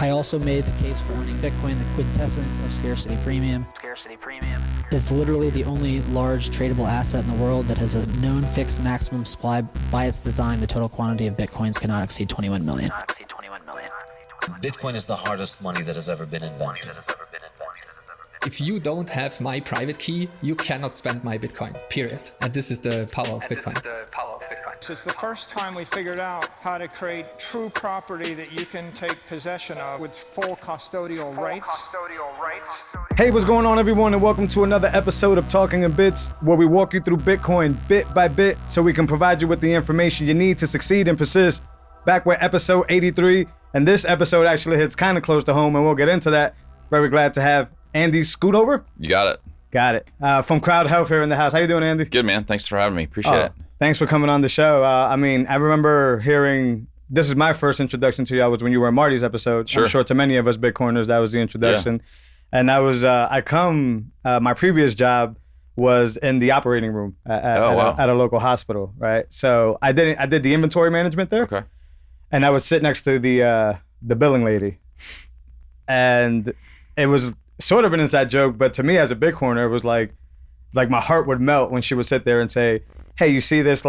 I also made the case for owning Bitcoin, the quintessence of scarcity premium. It's literally the only large tradable asset in the world that has a known fixed maximum supply. By its design, the total quantity of Bitcoins cannot exceed 21 million. Bitcoin is the hardest money that has ever been invented. If you don't have my private key, you cannot spend my Bitcoin, period. And this is the power of Bitcoin. It's the first time we figured out how to create true property that you can take possession of with full custodial rights. Hey, what's going on, everyone, and welcome to another episode of Talking in Bits, where we walk you through Bitcoin bit by bit so we can provide you with the information you need to succeed and persist. Back with episode 83, and this episode actually hits kind of close to home, and we'll get into that. Very glad to have Andy Schoonover. You got it. Got it. From CrowdHealth here in the house. How you doing, Andy? Good, man. Thanks for having me. Appreciate it. Thanks for coming on the show. I remember hearing, this is my first introduction to you, was when you were in Marty's episode. Sure. I'm sure to many of us Bitcoiners, that was the introduction. Yeah. And my previous job was in the operating room at a local hospital, right? So I did the inventory management there. Okay. And I would sit next to the billing lady. And it was sort of an inside joke, but to me as a Bitcoiner, it was like my heart would melt when she would sit there and say, hey, you see this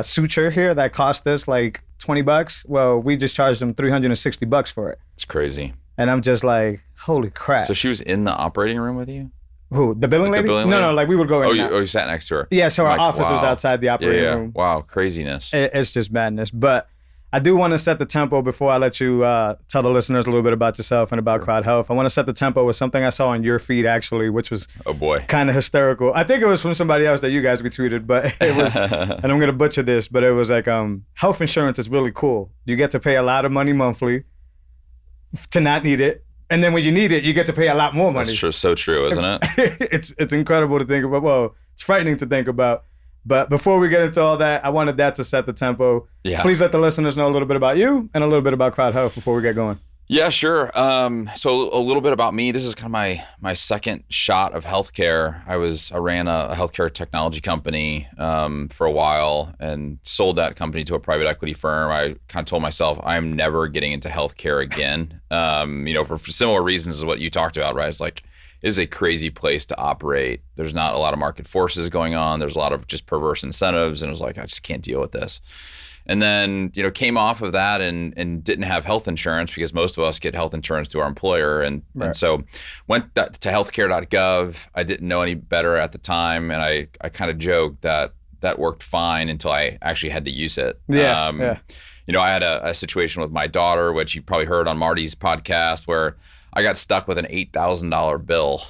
suture here that cost us like $20? Well, we just charged them $360 for it. It's crazy. And I'm just like, holy crap. So she was in the operating room with you? Who, the billing lady? No, we would go in. You sat next to her? Yeah, so our office was outside the operating room. Wow, craziness. It's just madness. But I do want to set the tempo before I let you tell the listeners a little bit about yourself and about CrowdHealth. I want to set the tempo with something I saw on your feed, actually, which was kind of hysterical. I think it was from somebody else that you guys retweeted, but it was, and I'm going to butcher this, but it was like, health insurance is really cool. You get to pay a lot of money monthly to not need it. And then when you need it, you get to pay a lot more money. That's true, so true, isn't it? It's incredible to think about. Well, it's frightening to think about. But before we get into all that, I wanted that to set the tempo. Yeah. Please let the listeners know a little bit about you and a little bit about CrowdHealth before we get going. Yeah, sure. So a little bit about me. This is kind of my second shot of healthcare. I ran a healthcare technology company for a while and sold that company to a private equity firm. I kind of told myself I'm never getting into healthcare again. For similar reasons as what you talked about, right? It's like, it is a crazy place to operate. There's not a lot of market forces going on. There's a lot of just perverse incentives. And it was like, I just can't deal with this. And then, came off of that and didn't have health insurance because most of us get health insurance through our employer. And so went to healthcare.gov. I didn't know any better at the time. And I kind of joked that worked fine until I actually had to use it. I had a situation with my daughter, which you probably heard on Marty's podcast, where I got stuck with an $8,000 bill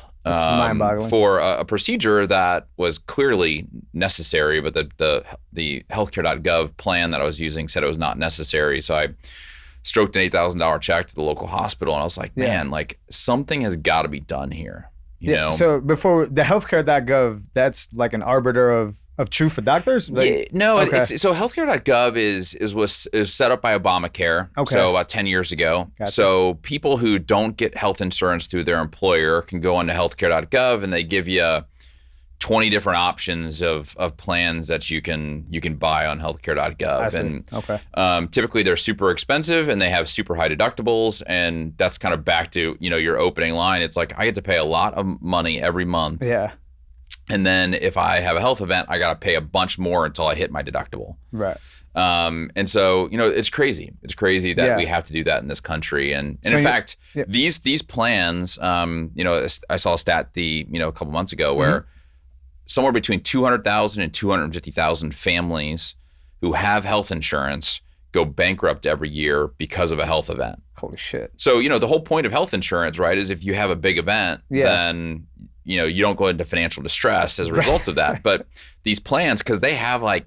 for a procedure that was clearly necessary, but the healthcare.gov plan that I was using said it was not necessary. So I stroked an $8,000 check to the local hospital, and I was like, man, like something has got to be done here. You know? So before the healthcare.gov, that's like an arbiter of truth for doctors? So healthcare.gov is set up by Obamacare. So about 10 years ago. Gotcha. So people who don't get health insurance through their employer can go onto healthcare.gov and they give you 20 different options of plans that you can buy on healthcare.gov. And typically they're super expensive and they have super high deductibles, and that's kind of back to, your opening line. It's like I get to pay a lot of money every month. Yeah. And then if I have a health event, I got to pay a bunch more until I hit my deductible. Right. And so, it's crazy. It's crazy that we have to do that in this country. And in fact, these plans, I saw a stat a couple months ago where somewhere between 200,000 and 250,000 families who have health insurance go bankrupt every year because of a health event. Holy shit. So, the whole point of health insurance, right, is if you have a big event, then you don't go into financial distress as a result of that. But these plans, because they have I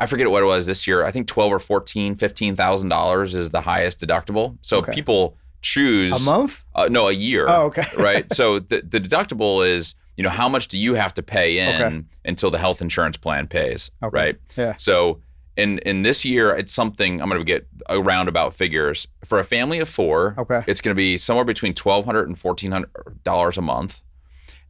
forget what it was this year, I think $12,000 or $15,000 is the highest deductible. So people choose a month? No, a year. Oh, okay. Right. So the deductible is, how much do you have to pay in until the health insurance plan pays? Okay. Right. Yeah. So in this year, it's something, I'm going to get a roundabout figures. For a family of four, it's going to be somewhere between $1,200 and $1,400 a month.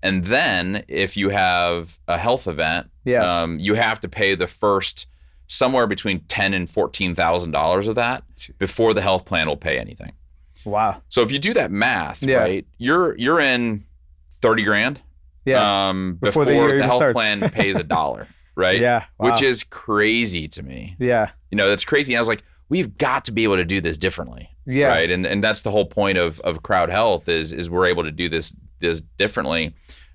And then if you have a health event, you have to pay the first somewhere between $10,000 and $14,000 of that before the health plan will pay anything. Wow. So if you do that math, Yeah. right, you're in 30 grand. Yeah. Before the year the even health starts. plan pays $1, right? Yeah. Wow. Which is crazy to me. Yeah. You know, that's crazy. And I was like, we've got to be able to do this differently. Yeah. Right. And that's the whole point of CrowdHealth is we're able to do this differently.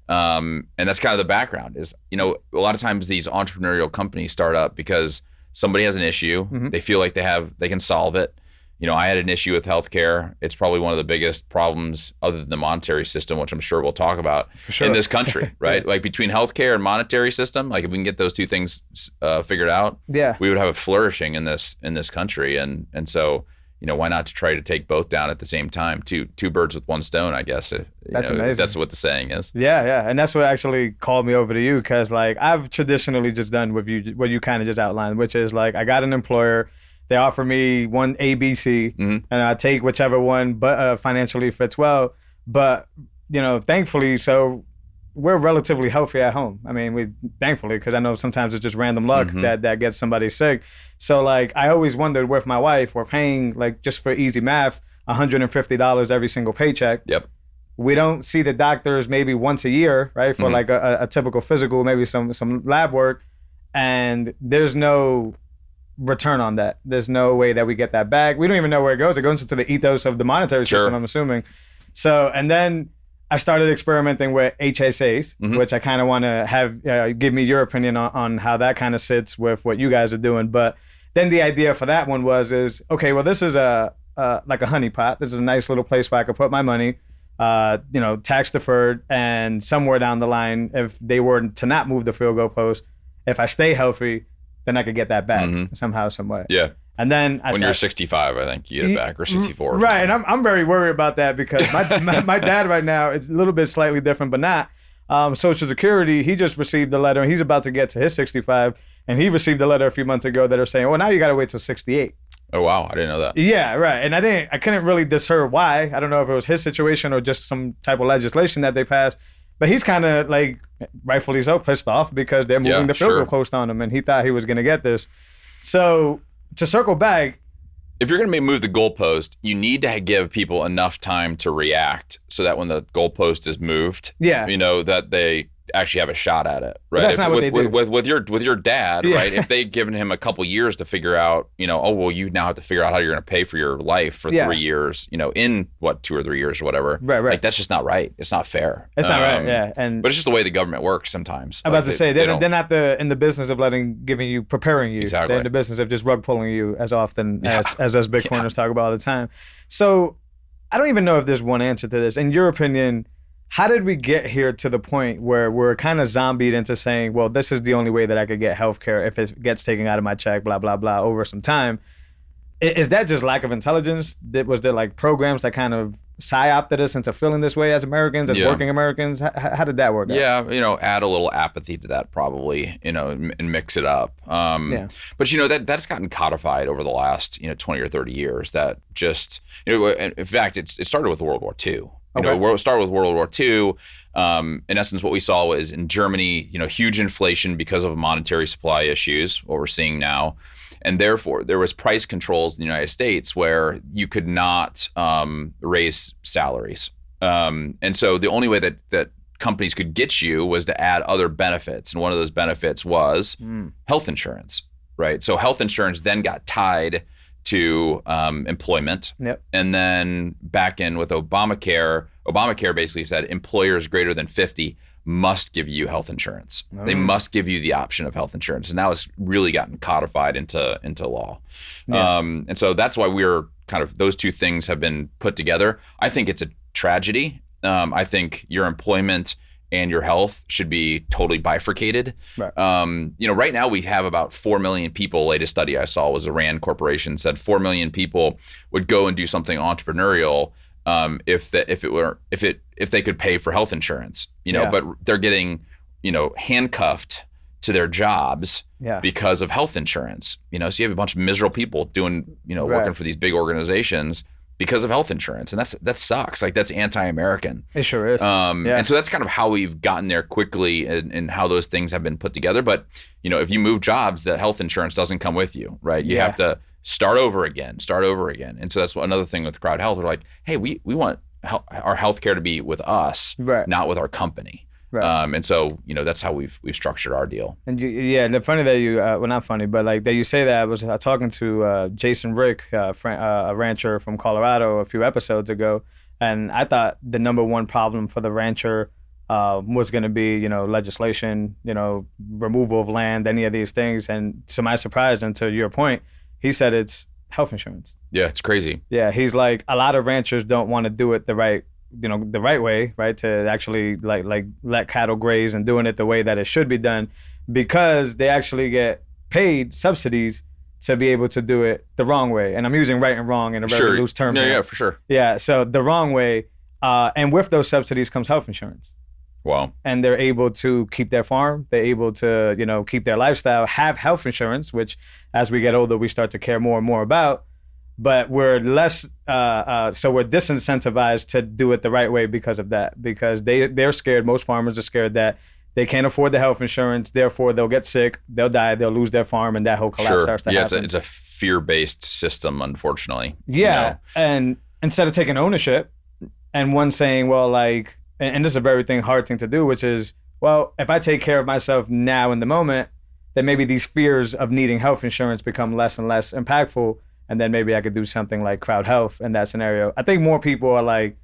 And that's kind of the background is, you know, a lot of times these entrepreneurial companies start up because somebody has an issue. Mm-hmm. They feel like they can solve it. You know, I had an issue with healthcare. It's probably one of the biggest problems other than the monetary system, which I'm sure we'll talk about in this country, right? Yeah. Like between healthcare and monetary system, like if we can get those two things figured out, Yeah. we would have a flourishing in this country. And so, you know, why not to try to take both down at the same time? Two birds with one stone, I guess. That's amazing. That's what the saying is. Yeah. And that's what actually called me over to you, because like I've traditionally just done what you kind of just outlined, which is like I got an employer. They offer me one ABC, and I take whichever one, but financially fits well. But you know, thankfully, so we're relatively healthy at home. I mean, thankfully, because I know sometimes it's just random luck that gets somebody sick. So like, I always wondered with my wife, we're paying like just for easy math, $150 every single paycheck. Yep. We don't see the doctors maybe once a year, right? For like a typical physical, maybe some lab work, and there's no return on that. There's no way that we get that back. We don't even know where it goes. It goes into the ethos of the monetary system, I'm assuming. So, and then I started experimenting with HSAs, which I kind of want to have, give me your opinion on how that kind of sits with what you guys are doing. But then the idea for that one is, okay, well, this is like a honey pot. This is a nice little place where I could put my money, you know, tax deferred, and somewhere down the line, if they were to not move the field goal post, if I stay healthy, then I could get that back somehow, some way. Yeah. And then when you're 65, I think you get it back, or 64. Right, and I'm very worried about that because my dad right now, it's a little bit slightly different, but not. Social Security, he just received the letter, and he's about to get to his 65, and he received a letter a few months ago that are saying, well, now you got to wait till 68. Oh, wow. I didn't know that. Yeah, right. And I couldn't really discern why. I don't know if it was his situation or just some type of legislation that they passed. But he's kind of like, rightfully so, pissed off because they're moving the field goal post on him, and he thought he was going to get this. So to circle back, if you're going to move the goalpost, you need to give people enough time to react so that when the goalpost is moved, you know, that they actually have a shot at it, right? That's not what they do. With your dad, right? If they've given him a couple years to figure out, you know, oh, well, you now have to figure out how you're going to pay for your life for 3 years, you know, in 2 or 3 years or whatever. Right. Like, that's just not right. It's not fair. It's not right, but it's just the way the government works sometimes. I'm about to say, they're not in the business of preparing you. Exactly. They're in the business of just rug pulling you as often as us Bitcoiners talk about all the time. So I don't even know if there's one answer to this. In your opinion, how did we get here to the point where we're kind of zombied into saying, well, this is the only way that I could get healthcare if it gets taken out of my check, blah, blah, blah, over some time? Is that just lack of intelligence? Was there like programs that kind of psyopted us into feeling this way as Americans, as working Americans? How did that work out? Yeah, you know, add a little apathy to that probably, you know, and mix it up. But, you know, that's gotten codified over the last, 20 or 30 years. That just, in fact, it started with World War II. You know, started with World War II. In essence, what we saw was in Germany, huge inflation because of monetary supply issues, what we're seeing now. And therefore, there was price controls in the United States where you could not raise salaries. And so the only way that companies could get you was to add other benefits. And one of those benefits was health insurance, right? So health insurance then got tied to employment. Yep. And then back in with Obamacare basically said employers greater than 50 must give you health insurance. They must give you the option of health insurance. And now it's really gotten codified into law. Yeah. And so that's why we're kind of, those two things have been put together. I think it's a tragedy. I think your employment and your health should be totally bifurcated. Right. Right now we have about 4 million people. Latest study I saw was a RAND Corporation said 4 million people would go and do something entrepreneurial if they could pay for health insurance. But they're getting handcuffed to their jobs because of health insurance. So you have a bunch of miserable people doing working for these big organizations because of health insurance. And that sucks. Like, that's anti-American. It sure is. And so that's kind of how we've gotten there quickly and how those things have been put together. But, if you move jobs, that health insurance doesn't come with you, right? You have to start over again. And so that's another thing with CrowdHealth. We're like, hey, we want our healthcare to be with us, not with our company. Right. And so, that's how we've structured our deal. And the funny that you, well, not funny, but like that you say that, I was talking to Jason Rick, a rancher from Colorado a few episodes ago. And I thought the number one problem for the rancher was going to be, legislation, removal of land, any of these things. And to my surprise, and to your point, he said it's health insurance. Yeah, it's crazy. Yeah, he's like, a lot of ranchers don't want to do it the right way, right? To actually like let cattle graze and doing it the way that it should be done, because they actually get paid subsidies to be able to do it the wrong way. And I'm using right and wrong in a very loose term. Yeah, for sure. Yeah, so the wrong way, and with those subsidies comes health insurance. Wow. And they're able to keep their farm, they're able to, keep their lifestyle, have health insurance, which as we get older, we start to care more and more about. But we're less, so we're disincentivized to do it the right way because of that. Because they're scared, most farmers are scared that they can't afford the health insurance, therefore they'll get sick, they'll die, they'll lose their farm, and that whole collapse starts to happen. It's a fear-based system, unfortunately. Yeah, and instead of taking ownership, and one saying, well, like, and this is a very hard thing to do, which is, well, if I take care of myself now in the moment, then maybe these fears of needing health insurance become less and less impactful. And then maybe I could do something like CrowdHealth in that scenario. I think more people are like,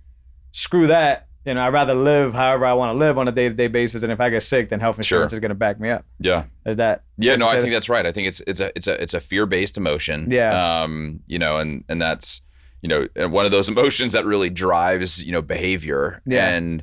screw that. I'd rather live however I want to live on a day-to-day basis. And if I get sick, then health insurance is going to back me up. Yeah. Is that? Yeah, no, I think that's right. I think it's a fear-based emotion. Yeah. And that's, one of those emotions that really drives, behavior. Yeah. And,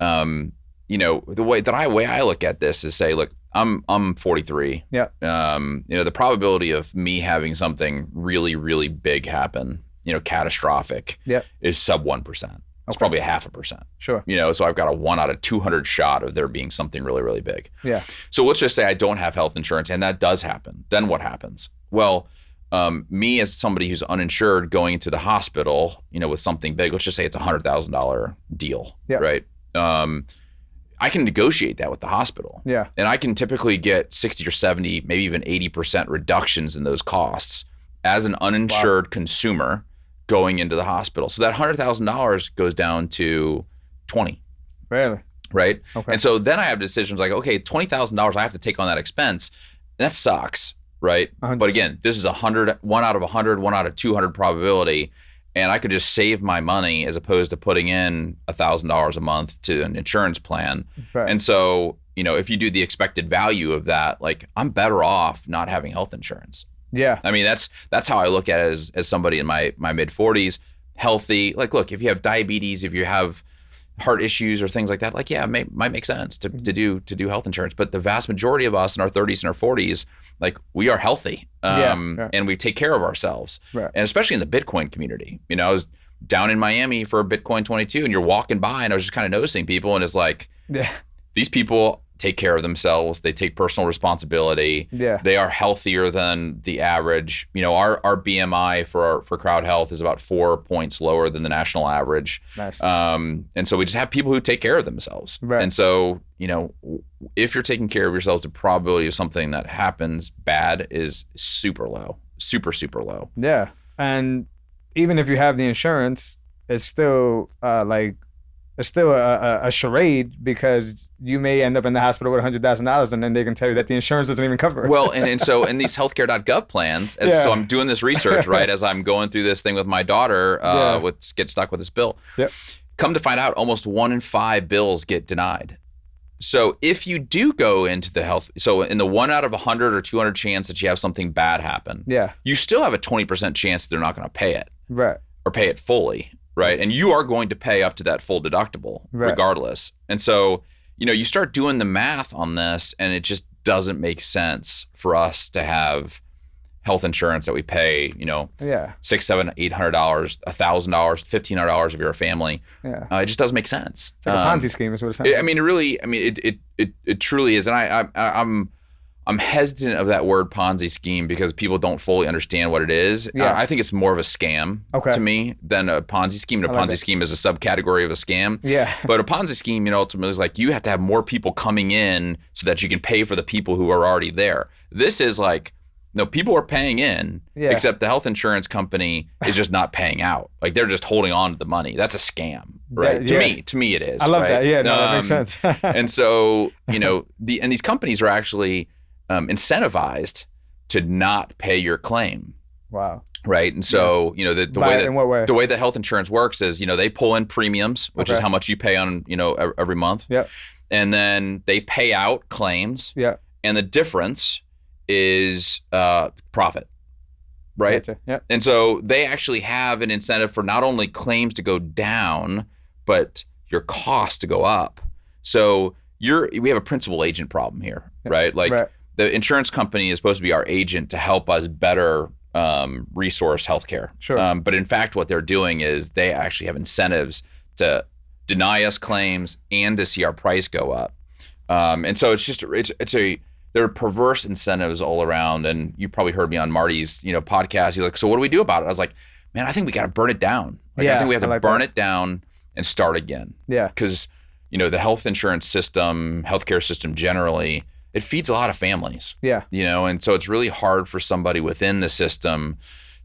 the way I look at this is say, look, I'm 43. Yeah. The probability of me having something really, really big happen, catastrophic, is sub 1%. It's probably 0.5%. Sure. So I've got a 1 out of 200 shot of there being something really, really big. Yeah. So let's just say I don't have health insurance and that does happen. Then what happens? Well, me as somebody who's uninsured going into the hospital, with something big, let's just say it's a $100,000 deal, right? I can negotiate that with the hospital. Yeah. And I can typically get 60 or 70, maybe even 80% reductions in those costs as an uninsured consumer going into the hospital. So that $100,000 goes down to 20. Really? Right? Okay. And so then I have decisions like, okay, $20,000 I have to take on that expense. And that sucks, right? 100%. But again, this is 1 out of 100, 1 out of 200 probability. And I could just save my money as opposed to putting in $1,000 a month to an insurance plan. Right. And so, if you do the expected value of that, like I'm better off not having health insurance. Yeah. I mean, that's how I look at it as somebody in my mid 40s, healthy. Like, look, if you have diabetes, if you have heart issues or things like that, like, yeah, it might make sense to do health insurance. But the vast majority of us in our 30s and our 40s, like we are healthy and we take care of ourselves. Right. And especially in the Bitcoin community, I was down in Miami for Bitcoin 22 and you're walking by and I was just kind of noticing people and it's like, these people take care of themselves. They take personal responsibility. Yeah. They are healthier than the average. Our BMI for CrowdHealth is about 4 points lower than the national average. Nice. And so we just have people who take care of themselves. Right. And so, if you're taking care of yourselves, the probability of something that happens bad is super low, super, super low. Yeah. And even if you have the insurance, it's still a charade because you may end up in the hospital with $100,000 and then they can tell you that the insurance doesn't even cover it. Well, and so in these healthcare.gov plans, so I'm doing this research, right, as I'm going through this thing with my daughter, get stuck with this bill. Yep. Come to find out, almost 1 in 5 bills get denied. So if you do go into the health, so in the 1 out of 100 or 200 chance that you have something bad happen, you still have a 20% chance they're not going to pay it. Right. Or pay it fully. Right. And you are going to pay up to that full deductible regardless. And so, you start doing the math on this and it just doesn't make sense for us to have health insurance that we pay, $600, $700, $800, $1,000, $1,500 if you're a family. Yeah. It just doesn't make sense. It's like a Ponzi scheme is what it sounds like. It truly is. And I'm hesitant of that word Ponzi scheme because people don't fully understand what it is. Yeah. I think it's more of a scam to me than a Ponzi scheme. And a Ponzi scheme is a subcategory of a scam. Yeah. But a Ponzi scheme, ultimately is like you have to have more people coming in so that you can pay for the people who are already there. This is like No, people are paying in, except the health insurance company is just not paying out. Like they're just holding on to the money. That's a scam, right? To me, it is. I love right? that. Yeah, no, that makes sense. And so, these companies are actually incentivized to not pay your claim. Wow. Right. And so, the way that health insurance works is, they pull in premiums, which is how much you pay on, every month. Yeah. And then they pay out claims. Yeah. And the difference is profit. Right. Gotcha. Yeah. And so they actually have an incentive for not only claims to go down, but your costs to go up. So we have a principal agent problem here, right? Like the insurance company is supposed to be our agent to help us better resource healthcare. Sure. But in fact, what they're doing is they actually have incentives to deny us claims and to see our price go up. And so there are perverse incentives all around. And you probably heard me on Marty's, podcast. He's like, so what do we do about it? I was like, man, I think we got to burn it down. I think we have to burn it down and start again. Yeah. Because, the health insurance system, healthcare system generally, it feeds a lot of families. Yeah. And so it's really hard for somebody within the system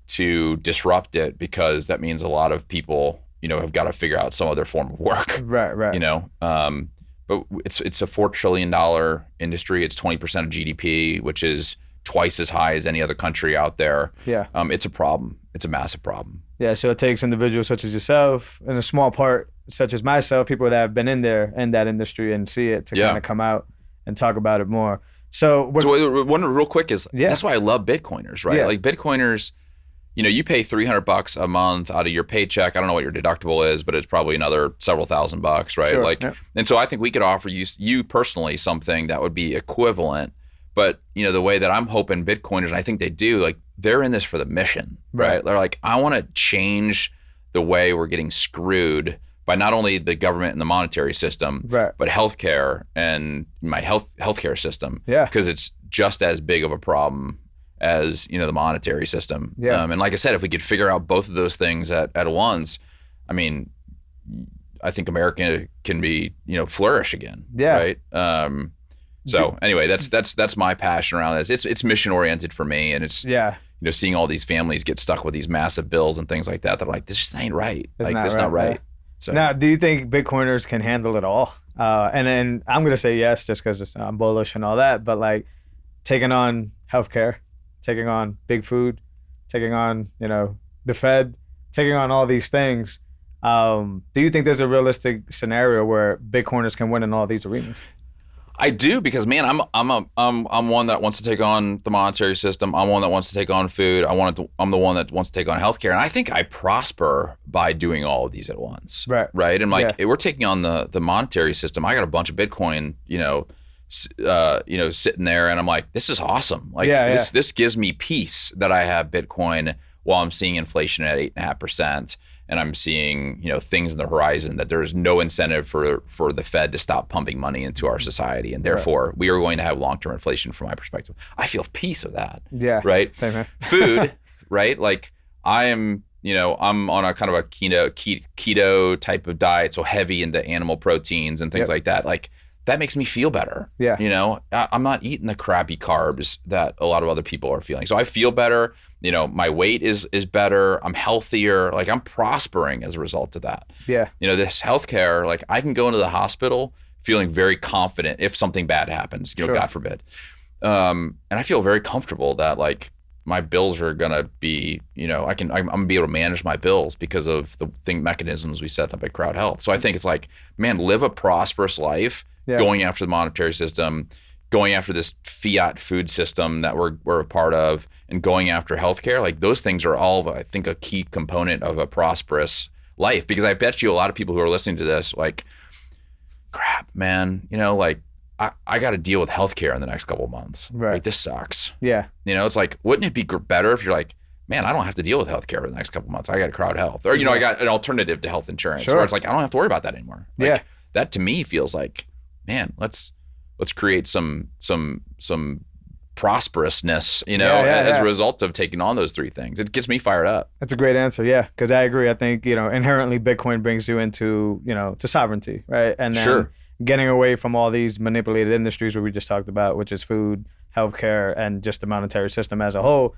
to disrupt it, because that means a lot of people, have got to figure out some other form of work. Right. But it's a $4 trillion industry. It's 20% of GDP, which is twice as high as any other country out there. Yeah. It's a problem. It's a massive problem. Yeah. So it takes individuals such as yourself, and a small part such as myself, people that have been in that industry and see it, to kind of come out and talk about it more. So one real quick is that's why I love Bitcoiners, right? Yeah. Like Bitcoiners, you pay $300 a month out of your paycheck. I don't know what your deductible is, but it's probably another several $1,000s, right? Sure. And so I think we could offer you personally something that would be equivalent. But the way that I'm hoping Bitcoiners, and I think they do, like they're in this for the mission, right? They're like, I want to change the way we're getting screwed by not only the government and the monetary system, but healthcare and my healthcare system. Yeah. Because it's just as big of a problem as the monetary system. Yeah. And like I said, if we could figure out both of those things at once, I mean, I think America can be flourish again. Yeah. Right. So anyway, that's my passion around this. It's mission oriented for me, and it's seeing all these families get stuck with these massive bills and things like that. They're like, this just ain't right. That's not right. So. Now, do you think Bitcoiners can handle it all? And then I'm gonna say yes, just because I'm bullish and all that. But like taking on healthcare, taking on big food, taking on the Fed, taking on all these things. Do you think there's a realistic scenario where Bitcoiners can win in all these arenas? I do, because man, I'm one that wants to take on the monetary system. I'm one that wants to take on food. I'm the one that wants to take on healthcare, and I think I prosper by doing all of these at once. Right. And we're taking on the monetary system. I got a bunch of Bitcoin, sitting there, and I'm like, this is awesome. Like this gives me peace that I have Bitcoin while I'm seeing inflation at 8.5%. And I'm seeing, things in the horizon that there's no incentive for the Fed to stop pumping money into our society. And therefore, we are going to have long-term inflation from my perspective. I feel peace of that. Yeah. Right? Same here. Food, right? Like I am, I'm on a kind of a keto type of diet, so heavy into animal proteins and things like that. Like that makes me feel better. Yeah. I'm not eating the crappy carbs that a lot of other people are feeling. So I feel better. My weight is better. I'm healthier. Like I'm prospering as a result of that. Yeah. This healthcare, like I can go into the hospital feeling very confident if something bad happens, God forbid. And I feel very comfortable that like my bills are gonna be, I'm gonna be able to manage my bills because of the mechanisms we set up at CrowdHealth. So I think it's like, man, live a prosperous life. Going after the monetary system, going after this fiat food system that we're a part of, and going after healthcare, like those things are all, I think, a key component of a prosperous life. Because I bet you a lot of people who are listening to this, like, crap, man, like I got to deal with healthcare in the next couple of months. Right. Like this sucks. Yeah. It's like, wouldn't it be better if you're like, man, I don't have to deal with healthcare for the next couple of months. I got CrowdHealth, or I got an alternative to health insurance, where it's like I don't have to worry about that anymore. Like, that to me feels like, man, let's create some prosperousness, as a result of taking on those three things. It gets me fired up. That's a great answer. Yeah. Because I agree. I think, inherently Bitcoin brings you into, to sovereignty. Right. And then getting away from all these manipulated industries where we just talked about, which is food, healthcare, and just the monetary system as a whole,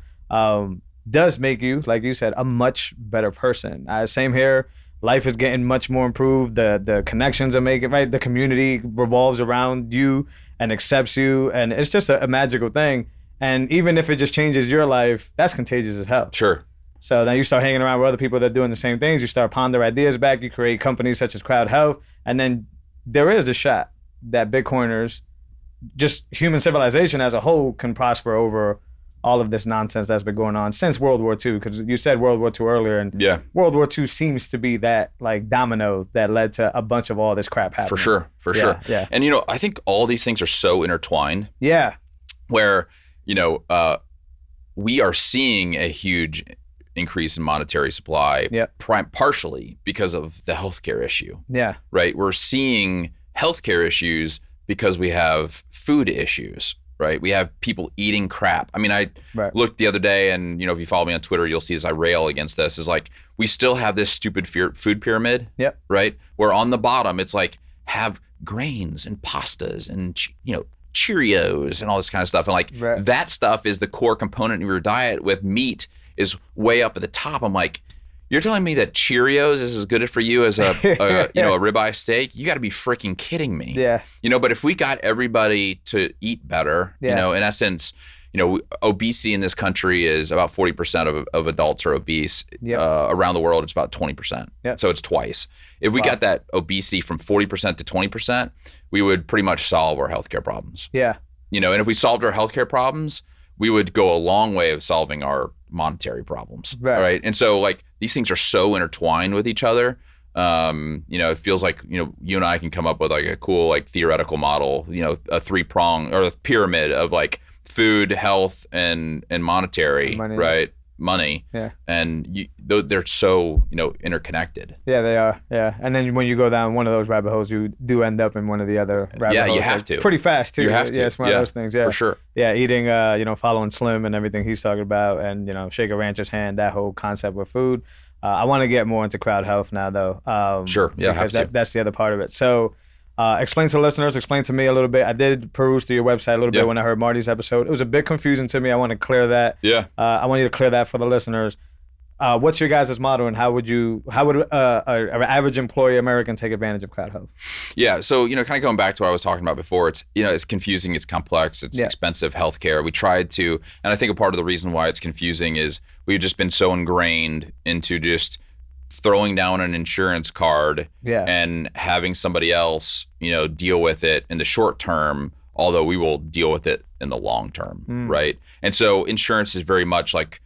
does make you, like you said, a much better person. Same here. Life is getting much more improved. The connections are making, right? The community revolves around you and accepts you. And it's just a magical thing. And even if it just changes your life, that's contagious as hell. Sure. So then you start hanging around with other people that are doing the same things. You start ponder ideas back. You create companies such as CrowdHealth. And then there is a shot that Bitcoiners, just human civilization as a whole, can prosper over all of this nonsense that's been going on since World War II. Because you said World War II earlier, and World War II seems to be that like domino that led to a bunch of all this crap happening. For sure. Yeah. And I think all these things are so intertwined. Yeah. Where, we are seeing a huge increase in monetary supply, partially because of the healthcare issue. Yeah. Right. We're seeing healthcare issues because we have food issues. Right. We have people eating crap. I mean, I looked the other day, and, if you follow me on Twitter, you'll see this. I rail against this. Is like, we still have this stupid food pyramid. Yep. Right. Where on the bottom, it's like, have grains and pastas and, Cheerios and all this kind of stuff. And like that stuff is the core component of your diet, with meat is way up at the top. I'm like, you're telling me that Cheerios is as good for you as a ribeye steak? You got to be freaking kidding me. Yeah. But if we got everybody to eat better, in essence, obesity in this country is about 40% of adults are obese. Around the world, it's about 20%. So it's twice. If we got that obesity from 40% to 20%, we would pretty much solve our healthcare problems. Yeah. And if we solved our healthcare problems, we would go a long way of solving our monetary problems. Right. And so like these things are so intertwined with each other. It feels like, you and I can come up with like a cool, like theoretical model, a 3-prong or a pyramid of like food, health, and monetary, money. Right? Money. Yeah. And they're so, interconnected. Yeah, they are. Yeah. And then when you go down one of those rabbit holes, you do end up in one of the other rabbit holes. Yeah, you have to. Pretty fast too. You have to. Yeah, it's one of those things. Yeah. For sure. Yeah, eating, following Slim and everything he's talking about, and, shake a rancher's hand, that whole concept with food. I want to get more into CrowdHealth now, though. Sure. Yeah, because that's the other part of it. So explain to the listeners, explain to me a little bit. I did peruse through your website a little bit when I heard Marty's episode. It was a bit confusing to me. I want to clear that. Yeah. I want you to clear that for the listeners. What's your guys' motto, and how would an average employee American take advantage of CrowdHealth? Yeah, so kind of going back to what I was talking about before, it's it's confusing, it's complex, it's expensive healthcare. We tried to, and I think a part of the reason why it's confusing is we've just been so ingrained into just throwing down an insurance card and having somebody else deal with it in the short term, although we will deal with it in the long term, right? And so insurance is very much like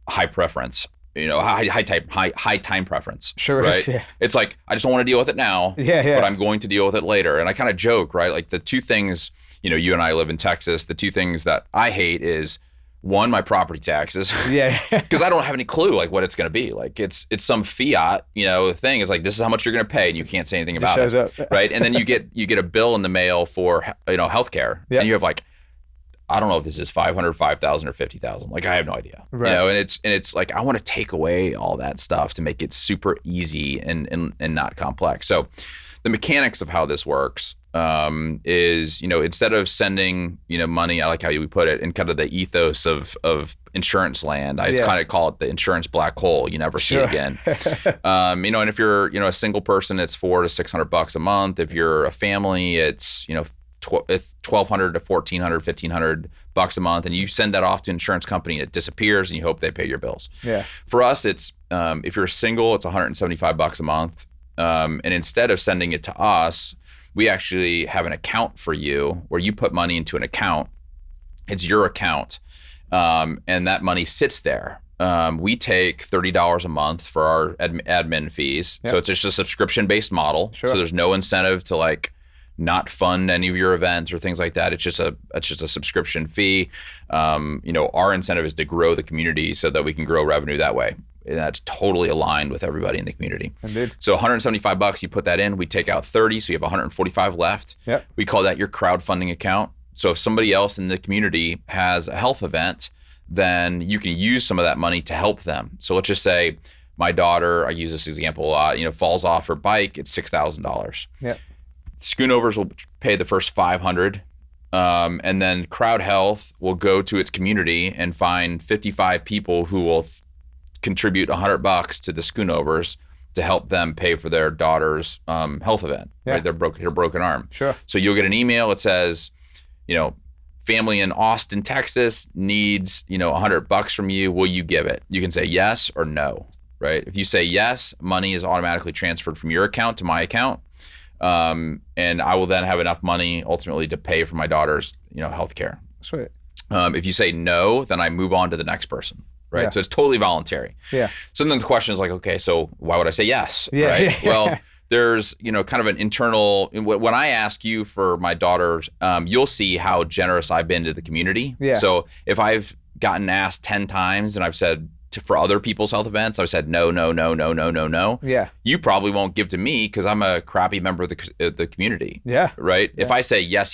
high preference. High time preference. Sure. Right. Yeah. It's like, I just don't want to deal with it now. But I'm going to deal with it later. And I kind of joke, right? Like the two things, you and I live in Texas. The two things that I hate is, one, my property taxes. Yeah. Because I don't have any clue like what it's going to be. Like it's some fiat, thing. It's like, this is how much you're going to pay, and you can't say anything about it. Shows up. Right. And then you get a bill in the mail for healthcare, and you have like, I don't know if this is 500, 5,000, or 50,000. Like, I have no idea. Right. And it's like, I want to take away all that stuff to make it super easy and not complex. So the mechanics of how this works is, instead of sending, money, I like how you put it, in kind of the ethos of insurance land, I kind of call it the insurance black hole. You never see it again. And if you're, a single person, it's $400 to $600 a month. If you're a family, it's, $1,200 to $1,400, $1,500 a month, and you send that off to an insurance company, it disappears, and you hope they pay your bills. Yeah. For us, it's if you're single, it's $175 a month, and instead of sending it to us, we actually have an account for you where you put money into an account. It's your account, and that money sits there. We take $30 a month for our admin fees, so it's just a subscription-based model. Sure. So there's no incentive to like not fund any of your events or things like that. It's just a subscription fee. Our incentive is to grow the community so that we can grow revenue that way. And that's totally aligned with everybody in the community. Indeed. So $175, you put that in, we take out 30, so you have 145 left. Yep. We call that your crowdfunding account. So if somebody else in the community has a health event, then you can use some of that money to help them. So let's just say my daughter, I use this example a lot, falls off her bike, it's $6,000. Yep. Schoonovers will pay the first 500. And then CrowdHealth will go to its community and find 55 people who will contribute $100 to the Schoonovers to help them pay for their daughter's health event, right? Her broken arm. Sure. So you'll get an email that says, family in Austin, Texas needs, $100 from you. Will you give it? You can say yes or no, right? If you say yes, money is automatically transferred from your account to my account. And I will then have enough money ultimately to pay for my daughter's, health care. Sweet. If you say no, then I move on to the next person, right? Yeah. So it's totally voluntary. Yeah. So then the question is like, okay, so why would I say yes, Yeah. right? Well, there's, kind of an internal, when I ask you for my daughter, you'll see how generous I've been to the community. Yeah. So if I've gotten asked 10 times and I've said for other people's health events, I've said no. Yeah. You probably won't give to me because I'm a crappy member of the community. Yeah. Right. Yeah. If I say yes,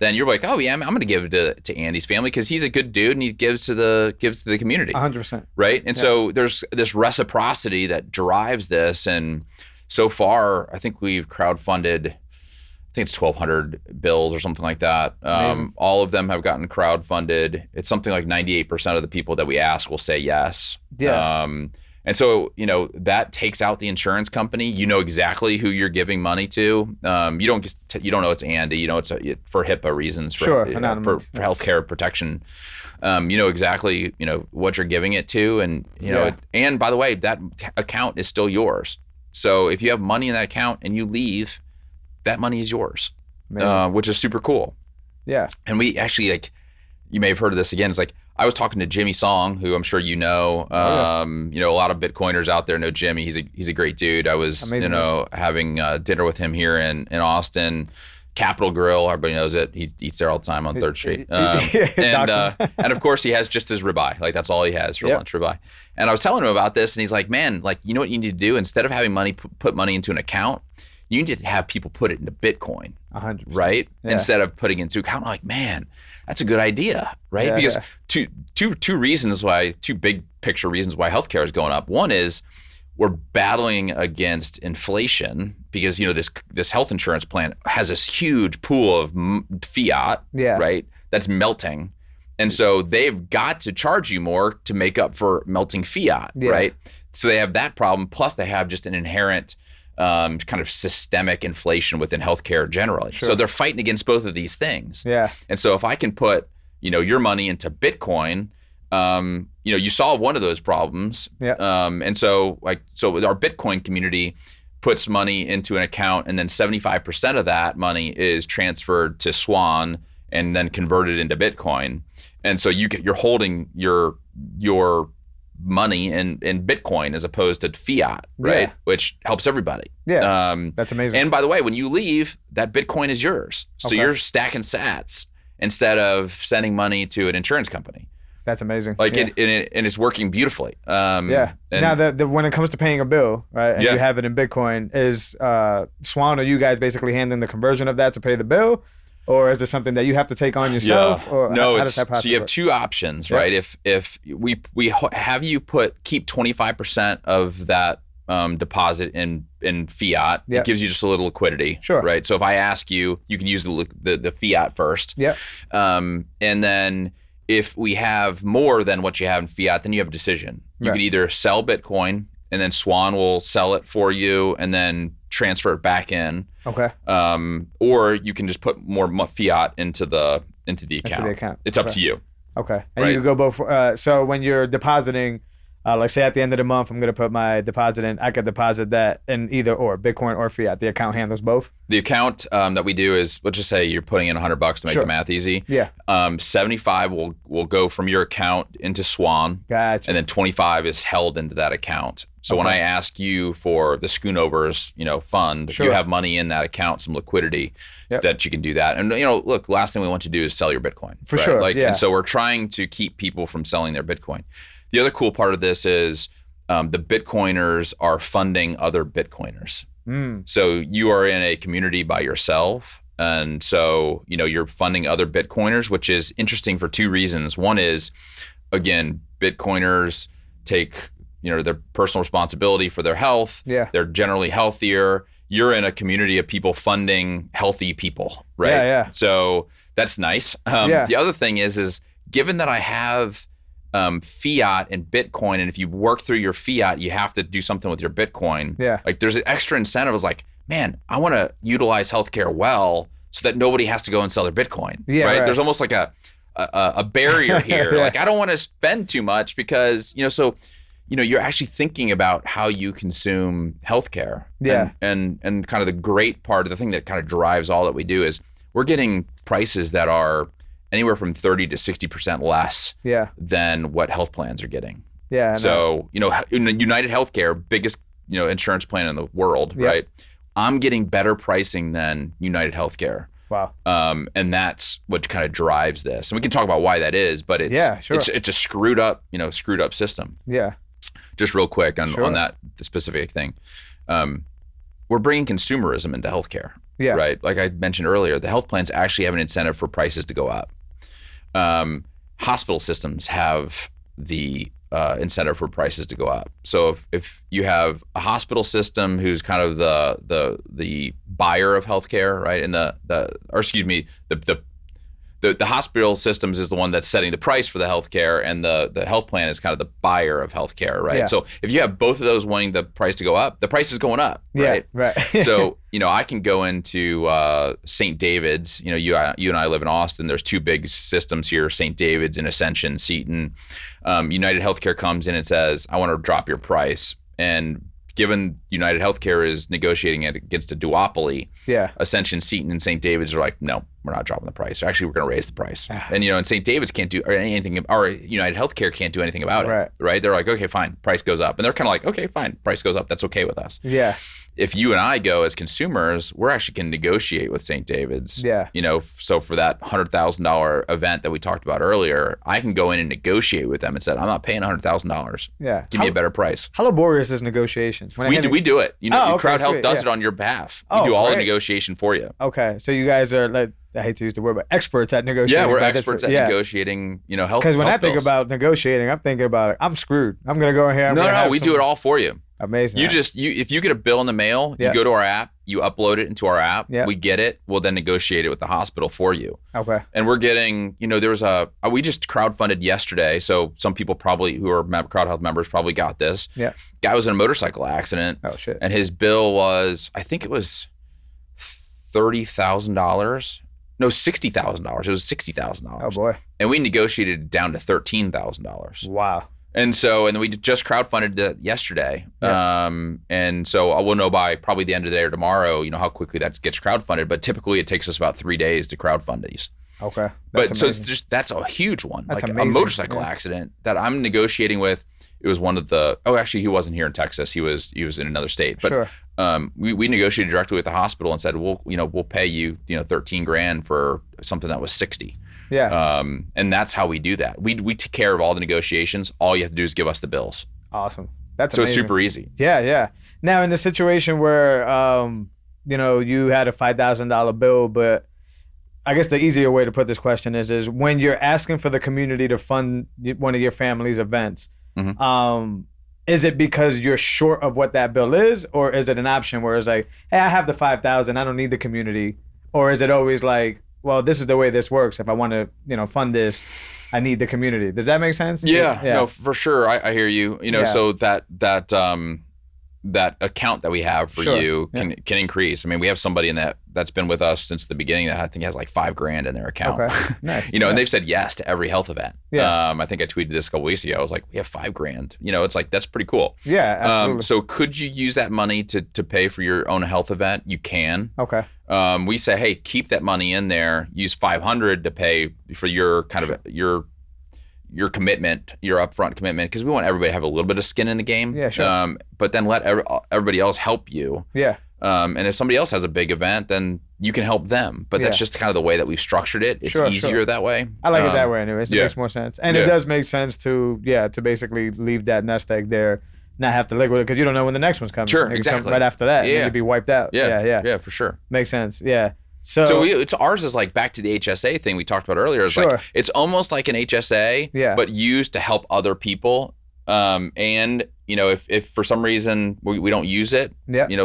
then you're like, oh yeah, I'm going to give it to Andy's family because he's a good dude and he gives to the community. 100%. Right. And so there's this reciprocity that drives this. And so far, I think we've crowdfunded, I think it's 1,200 bills or something like that. All of them have gotten crowdfunded. It's something like 98% of the people that we ask will say yes. Yeah. And so, that takes out the insurance company. You know exactly who you're giving money to. You don't know it's Andy. It's for HIPAA reasons, for healthcare protection. You know exactly, what you're giving it to, and and by the way, that account is still yours. So if you have money in that account and you leave, that money is yours, which is super cool. Yeah. And we actually, you may have heard of this again. It's like, I was talking to Jimmy Song, who I'm sure you know. A lot of Bitcoiners out there know Jimmy. He's a great dude. I was, having dinner with him here in Austin. Capitol Grill, everybody knows it. He eats there all the time on 3rd Street. And of course, he has just his ribeye. Like, that's all he has for lunch, ribeye. And I was telling him about this, and he's like, man, you know what you need to do? Instead of having money put money into an account, you need to have people put it into Bitcoin, 100%. right? Yeah. Instead of putting it into account. I'm like, man, that's a good idea, right? Yeah, because two big picture reasons why healthcare is going up. One is we're battling against inflation because, this health insurance plan has this huge pool of fiat, right? That's melting. And so they've got to charge you more to make up for melting fiat, right? So they have that problem. Plus they have just an inherent kind of systemic inflation within healthcare generally. Sure. So they're fighting against both of these things. Yeah. And so if I can put, your money into Bitcoin, you solve one of those problems. Yeah. And so our Bitcoin community puts money into an account, and then 75% of that money is transferred to Swan and then converted into Bitcoin. And so you're holding your money in Bitcoin as opposed to fiat, right? Yeah. Which helps everybody. Yeah. That's amazing. And by the way, when you leave, that Bitcoin is yours. So you're stacking sats instead of sending money to an insurance company. That's amazing. And it's working beautifully. Now, when it comes to paying a bill, right, and you have it in Bitcoin, is Swan, are you guys basically handling the conversion of that to pay the bill? Or is it something that you have to take on yourself? Yeah. Or no, how does that process so you have work? two options, right? If we have you keep 25% of that deposit in fiat, it gives you just a little liquidity, right? So if I ask you, you can use the fiat first. Yeah. And then if we have more than what you have in fiat, then you have a decision. You can either sell Bitcoin, and then Swan will sell it for you, and then transfer it back in. Okay. Or you can just put more fiat into the account. It's up to you. Okay. And you can go both. So when you're depositing, like say at the end of the month, I'm going to put my deposit in. I could deposit that in either or Bitcoin or fiat. The account handles both. The account that we do is, let's just say you're putting in $100 to make the math easy. Yeah. 75 will go from your account into Swan. Gotcha. And then 25 is held into that account. So when I ask you for the Schoonovers, fund, you have money in that account, some liquidity that you can do that. And look, last thing we want you to do is sell your Bitcoin. For sure. And so we're trying to keep people from selling their Bitcoin. The other cool part of this is the Bitcoiners are funding other Bitcoiners. So you are in a community by yourself. And so, you're funding other Bitcoiners, which is interesting for two reasons. One is, again, Bitcoiners take, their personal responsibility for their health. Yeah. They're generally healthier. you're in a community of people funding healthy people, right? Yeah. So that's nice. The other thing is given that I have fiat and Bitcoin, and if you work through your fiat, you have to do something with your Bitcoin. Yeah. Like there's an extra incentive. It's like, man, I want to utilize healthcare well so that nobody has to go and sell their Bitcoin. Yeah, right. There's almost like a barrier here. Like I don't want to spend too much because, so you're actually thinking about how you consume healthcare. Yeah. And kind of the great part of the thing that kind of drives all that we do is we're getting prices that are anywhere from 30 to 60% less than what health plans are getting. Yeah. So, United Healthcare, biggest, insurance plan in the world, right? I'm getting better pricing than United Healthcare. Wow. And that's what kind of drives this. And we can talk about why that is, but it's a screwed up system. Yeah. Just real quick on that specific thing. We're bringing consumerism into healthcare. Yeah. Right. Like I mentioned earlier, the health plans actually have an incentive for prices to go up. Hospital systems have the incentive for prices to go up. So if you have a hospital system who's kind of the buyer of healthcare, right, and the hospital systems is the one that's setting the price for the healthcare, and the health plan is kind of the buyer of healthcare, right? Yeah. So if you have both of those wanting the price to go up, the price is going up, right? Yeah, right. So I can go into St. David's. You and I live in Austin. There's two big systems here: St. David's and Ascension Seton. United Healthcare comes in and says, "I want to drop your price," and given United Healthcare is negotiating it against a duopoly, Ascension, Seton, and St. David's are like, no, we're not dropping the price. Actually, we're going to raise the price. And and St. David's can't do anything, or United Healthcare can't do anything about it. Right? They're like, okay, fine, price goes up, and they're kind of like, okay, fine, price goes up. That's okay with us. Yeah. If you and I go as consumers, we're actually going to negotiate with St. David's. Yeah. So for that $100,000 event that we talked about earlier, I can go in and negotiate with them and say, I'm not paying $100,000. Yeah. Give me a better price. How laborious is negotiations? We do it. CrowdHealth sweet, does it on your behalf. We do all the negotiation for you. Okay. So you guys are, like, I hate to use the word, but experts at negotiating. Yeah, we're experts at negotiating, health. Because when I think about negotiating, I'm thinking about, I'm screwed. I'm going to go in here. No, we do it all for you. Amazing. If you get a bill in the mail, you go to our app, you upload it into our app, we get it, we'll then negotiate it with the hospital for you. Okay. And we're getting, we just crowdfunded yesterday, so some people probably who are CrowdHealth members probably got this. Yeah. Guy was in a motorcycle accident. Oh, shit. And his bill was, I think it was $30,000. No, $60,000. It was $60,000. Oh, boy. And we negotiated it down to $13,000. Wow. And then we just crowdfunded that yesterday. Yeah. And so I will know by probably the end of the day or tomorrow, how quickly that gets crowdfunded. But typically it takes us about 3 days to crowdfund these. Okay. So it's that's a huge one. That's like amazing. A motorcycle accident that I'm negotiating with. It was one of the, actually he wasn't here in Texas. He was in another state. But sure. We negotiated directly with the hospital and said, we'll pay you, $13,000 for something that was 60. Yeah. And that's how we do that. We take care of all the negotiations. All you have to do is give us the bills. Awesome. That's so amazing. It's super easy. Yeah. Now in the situation where you had a $5,000 bill, but I guess the easier way to put this question is when you're asking for the community to fund one of your family's events, is it because you're short of what that bill is, or is it an option where it's like, hey, I have the $5,000, I don't need the community, or is it always like, well, this is the way this works. If I want to, fund this, I need the community. Does that make sense? Yeah. No, for sure. I hear you. So that account that we have for you can increase. I mean, we have somebody in that's been with us since the beginning that I think has like $5,000 in their account. Okay. Nice. And they've said yes to every health event. Yeah. I think I tweeted this a couple weeks ago. I was like, we have $5,000. It's like, that's pretty cool. Yeah, absolutely. So could you use that money to pay for your own health event? You can. Okay. We say, hey, keep that money in there. Use $500 to pay for your kind of your commitment, your upfront commitment, because we want everybody to have a little bit of skin in the game. Yeah, sure. But then let everybody else help you. Yeah. And if somebody else has a big event, then you can help them. But that's just kind of the way that we've structured it. It's easier that way. I like it that way anyways. It makes more sense. And it does make sense to basically leave that nest egg there, not have to live with it, because you don't know when the next one's coming. Sure, it exactly. Comes right after that. Yeah. And you could be wiped out. Yeah, for sure. Makes sense. Yeah. So ours is like back to the HSA thing we talked about earlier. It's like it's almost like an HSA, but used to help other people. And if for some reason we don't use it,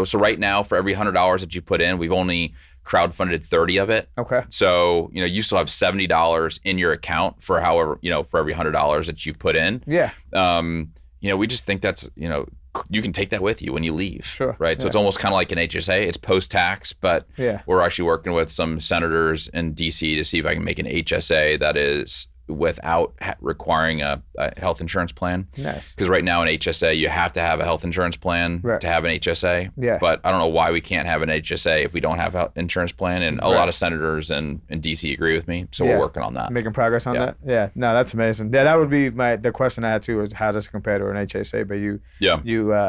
so right now for every $100 that you put in, we've only crowdfunded 30 of it. Okay. So, you still have $70 in your account for however, for every $100 that you put in. Yeah. We just think that's, you can take that with you when you leave. Sure. Right. So it's almost kind of like an HSA. It's post-tax, but we're actually working with some senators in DC to see if I can make an HSA that is without requiring a health insurance plan. Nice. Because right now in HSA, you have to have a health insurance plan to have an HSA. Yeah. But I don't know why we can't have an HSA if we don't have an insurance plan. And a lot of senators in DC agree with me. So we're working on that. Making progress on that? Yeah. No, that's amazing. Yeah, that would be the question I had too, is how does it compare to an HSA? But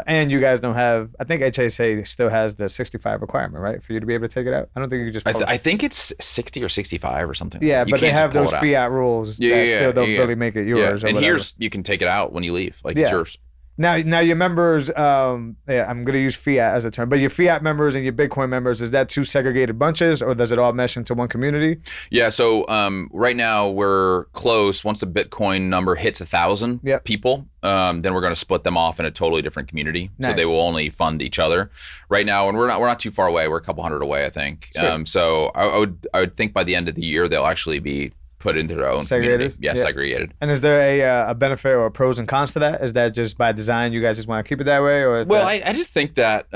and you guys don't have, I think HSA still has the 65 requirement, right? For you to be able to take it out. I don't think you just I think it's 60 or 65 or something. Yeah, but they have those fiat rules that still don't really make it yours. Yeah. And here's, you can take it out when you leave. Like it's yours. Now your members, I'm going to use fiat as a term, but your fiat members and your Bitcoin members, is that two segregated bunches or does it all mesh into one community? Yeah. So right now we're close. Once the Bitcoin number hits 1,000 people, then we're going to split them off in a totally different community. Nice. So they will only fund each other right now. And we're not too far away. We're a couple hundred away, I think. So I would think by the end of the year, they'll actually be put into their own community. Yeah, segregated. And is there a benefit or pros and cons to that? Is that just by design, you guys just want to keep it that way? Or I just think that,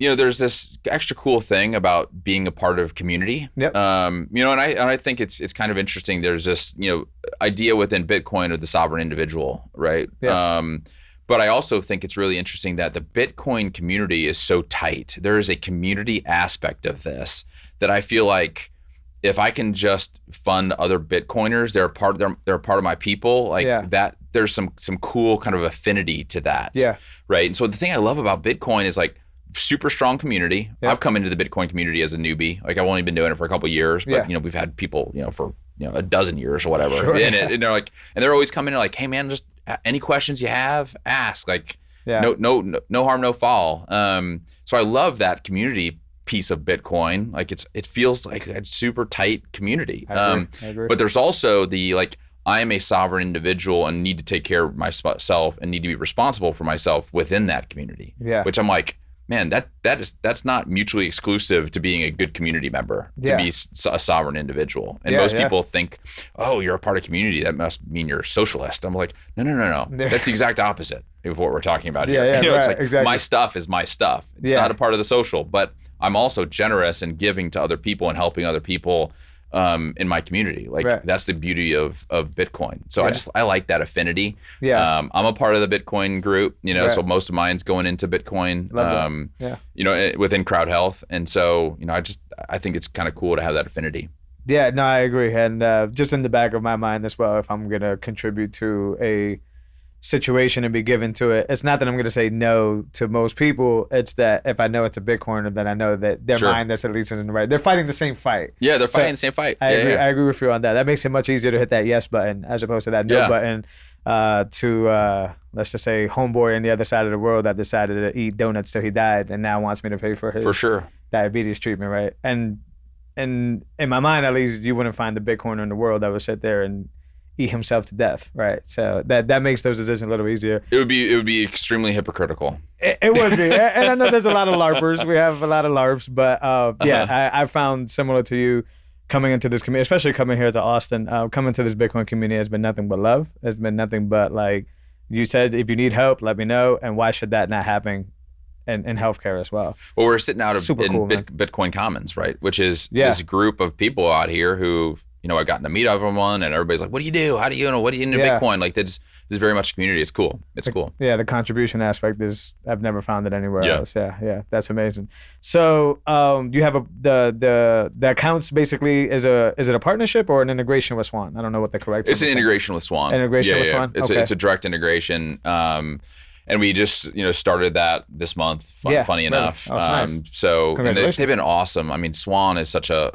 there's this extra cool thing about being a part of community. Yep. And I think it's kind of interesting. There's this, idea within Bitcoin of the sovereign individual, right? Yeah. But I also think it's really interesting that the Bitcoin community is so tight. There is a community aspect of this that I feel like, if I can just fund other Bitcoiners, they're a part of my people. That, there's some cool kind of affinity to that. Yeah. Right. And so the thing I love about Bitcoin is like super strong community. I've come into the Bitcoin community as a newbie. Like I've only been doing it for a couple of years, but we've had people, for a dozen years or whatever in it. And they're like, and they're always coming in like, hey man, just any questions you have, ask. Like no harm, no foul. So I love that community piece of Bitcoin. Like it feels like a super tight community. I agree. But there's also the I am a sovereign individual and need to take care of myself and need to be responsible for myself within that community. Yeah. Which I'm like, man, that's not mutually exclusive to being a good community member, to be a sovereign individual. And most people think, oh, you're a part of community, that must mean you're a socialist. I'm like, no. That's the exact opposite of what we're talking about here. It's like, exactly. My stuff is my stuff. It's not a part of the social, but I'm also generous and giving to other people and helping other people in my community. That's the beauty of Bitcoin. So I like that affinity. Yeah. I'm a part of the Bitcoin group, so most of mine's going into Bitcoin, within CrowdHealth. And so, I think it's kind of cool to have that affinity. Yeah, no, I agree. And just in the back of my mind as well, if I'm going to contribute to a situation and be given to it, it's not that I'm going to say no to most people. It's that if I know it's a Bitcoiner, then I know that their mind that's at least in the right. They're fighting the same fight. Yeah, they're fighting the same fight. I agree with you on that. That makes it much easier to hit that yes button as opposed to that no button. To let's just say homeboy on the other side of the world that decided to eat donuts till he died and now wants me to pay for his diabetes treatment, right? And in my mind, at least, you wouldn't find the Bitcoiner in the world that would sit there and eat himself to death, right? So that makes those decisions a little easier. It would be extremely hypocritical. It would be, and I know there's a lot of LARPers. We have a lot of LARPs, but I found similar to you coming into this community, especially coming here to Austin. Coming to this Bitcoin community has been nothing but love. It's been nothing but like you said, if you need help, let me know. And why should that not happen in healthcare as well? Well, we're sitting out Bitcoin Commons, right? Which is this group of people out here who. I've gotten to meet everyone, and everybody's like, "What do you do? How do you know? What do you into Bitcoin?" Like, this is very much a community. It's cool. It's cool. Yeah, the contribution aspect is I've never found it anywhere else. Yeah, that's amazing. So, you have the accounts basically is it a partnership or an integration with Swan? I don't know what the correct. It's an integration with Swan. Integration with Swan. It's a direct integration. And we just started that this month. Funny enough. Oh, nice. So they've been awesome. I mean, Swan is such a.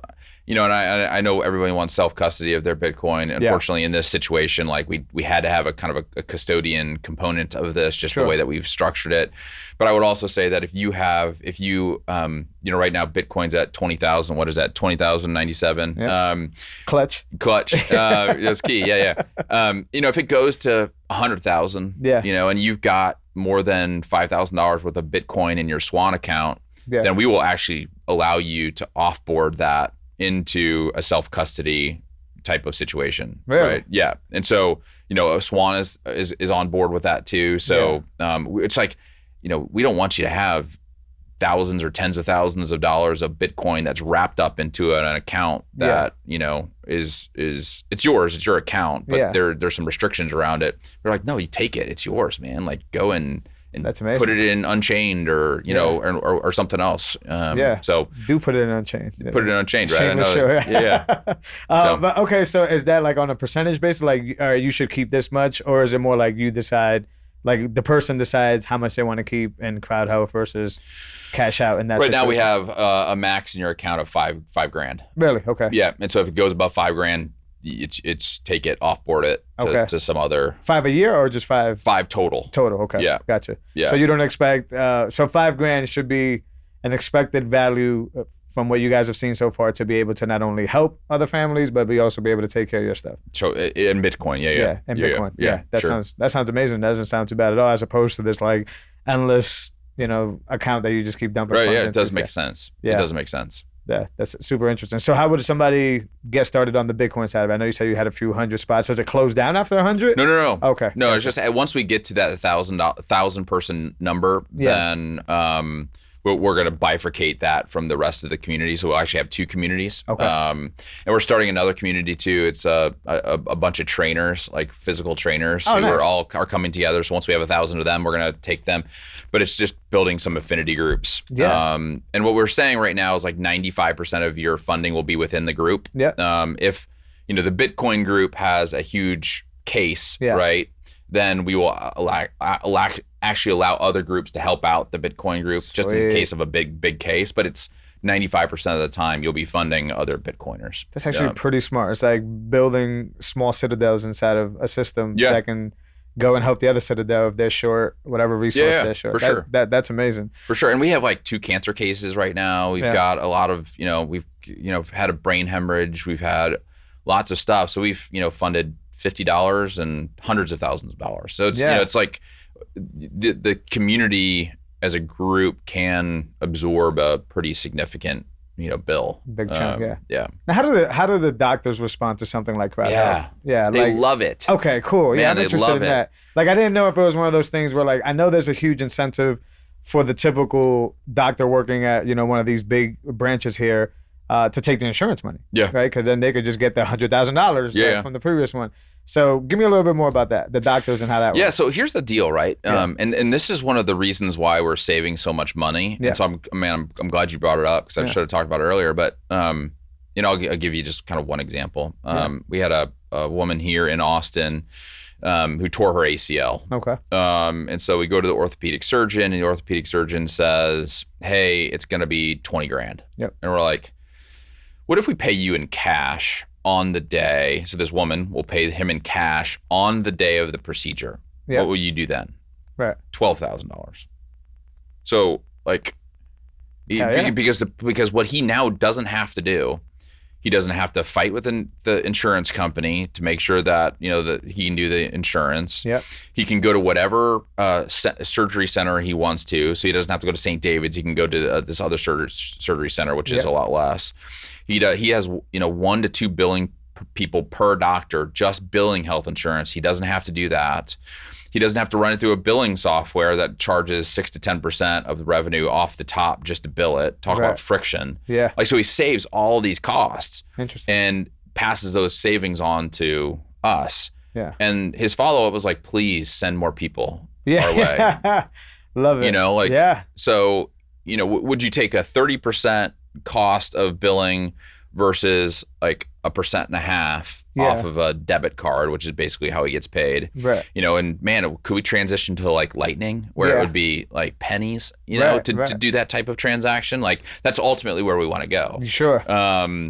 And I know everybody wants self-custody of their Bitcoin. Unfortunately, in this situation, like we had to have a kind of a custodian component of this, just the way that we've structured it. But I would also say that if you right now Bitcoin's at 20,000. What is that? 20,097. Yeah. Clutch. That's key. Yeah. If it goes to 100,000, and you've got more than $5,000 worth of Bitcoin in your Swan account, then we will actually allow you to offboard that into a self-custody type of situation. Really? Right? Yeah. And so, a Swan is on board with that too. So it's like, we don't want you to have thousands or tens of thousands of dollars of Bitcoin that's wrapped up into an account that, is it's yours, it's your account, but there's some restrictions around it. We're like, no, you take it. It's yours, man. Like go and that's amazing. Put it in Unchained or, or something else. So do put it in Unchained. Put it in Unchained, right? Shameless show. Yeah. But okay, so is that like on a percentage basis? Like, all right, you should keep this much, or is it more like you decide, like the person decides how much they want to keep in CrowdHealth versus cash out in that Right situation? now we have a max in your account of $5,000. Really? Okay. Yeah. And so if it goes above $5,000, it's take it, offboard it to some other. 5 a year or just 5? 5 total. Total. Okay. Yeah. Gotcha. Yeah. So you don't expect, so $5,000 should be an expected value from what you guys have seen so far to be able to not only help other families, but be also be able to take care of your stuff. So in Bitcoin. Yeah. In Bitcoin. Yeah. That sounds amazing. That doesn't sound too bad at all, as opposed to this like endless, account that you just keep dumping. Right. funds Yeah. It into. does make sense. Yeah. It does make sense. Yeah, that's super interesting. So how would somebody get started on the Bitcoin side of it? I know you said you had a few hundred spots. Does it close down after 100? No. Okay. No, it's just once we get to that 1,000 person number, then we're going to bifurcate that from the rest of the community. So we'll actually have 2 communities. Okay. And we're starting another community too. It's a bunch of trainers, like physical trainers who nice. are coming together. So once we have 1,000 of them, we're going to take them. But it's just building some affinity groups. Yeah. And what we're saying right now is like 95% of your funding will be within the group. Yeah. If the Bitcoin group has a huge case, right, then we will actually allow other groups to help out the Bitcoin group. Sweet. Just in case of a big case. But it's 95% of the time you'll be funding other Bitcoiners. That's actually pretty smart. It's like building small citadels inside of a system that can go and help the other citadel if they're short, whatever resource they're short. For sure. That's amazing. For sure. And we have like 2 cancer cases right now. We've got a lot of, we've had a brain hemorrhage. We've had lots of stuff. So we've, funded $50 and hundreds of thousands of dollars. So it's, it's like the community as a group can absorb a pretty significant, bill. Big chunk, yeah. Now, how do the doctors respond to something like CrowdHealth? Yeah, they love it. Okay, cool. Man, I'm interested in that. Like, I didn't know if it was one of those things where, like, I know there's a huge incentive for the typical doctor working at, one of these big branches here to take the insurance money. Yeah. Right? Because then they could just get the $100,000 from the previous one. So give me a little bit more about that, the doctors and how that works. Yeah, so here's the deal, right? And this is one of the reasons why we're saving so much money. Yeah. And so I'm glad you brought it up because I should have talked about it earlier. But I'll give you just kind of one example. We had a woman here in Austin who tore her ACL. Okay. And so we go to the orthopedic surgeon, and the orthopedic surgeon says, "Hey, it's going to be $20,000." Yep. And we're like, "What if we pay you in cash on the day?" So this woman will pay him in cash on the day of the procedure. Yeah. What will you do then? Right. $12,000. So like, because what he now doesn't have to do, he doesn't have to fight with the insurance company to make sure that that he can do the insurance. Yep. He can go to whatever surgery center he wants to, so he doesn't have to go to St. David's. He can go to this other surgery center, which is a lot less. He has 1 to 2 billing people per doctor just billing health insurance. He doesn't have to do that. He doesn't have to run it through a billing software that charges 6 to 10% of the revenue off the top just to bill it. Talk about friction. Yeah. Like, so he saves all these costs. Interesting. And passes those savings on to us. Yeah. And his follow-up was like, please send more people our way. Love it. So, would you take a 30% cost of billing versus like 1.5% off of a debit card, which is basically how he gets paid. Right. And man, could we transition to like Lightning where it would be like pennies, to do that type of transaction? Like that's ultimately where we want to go. Sure.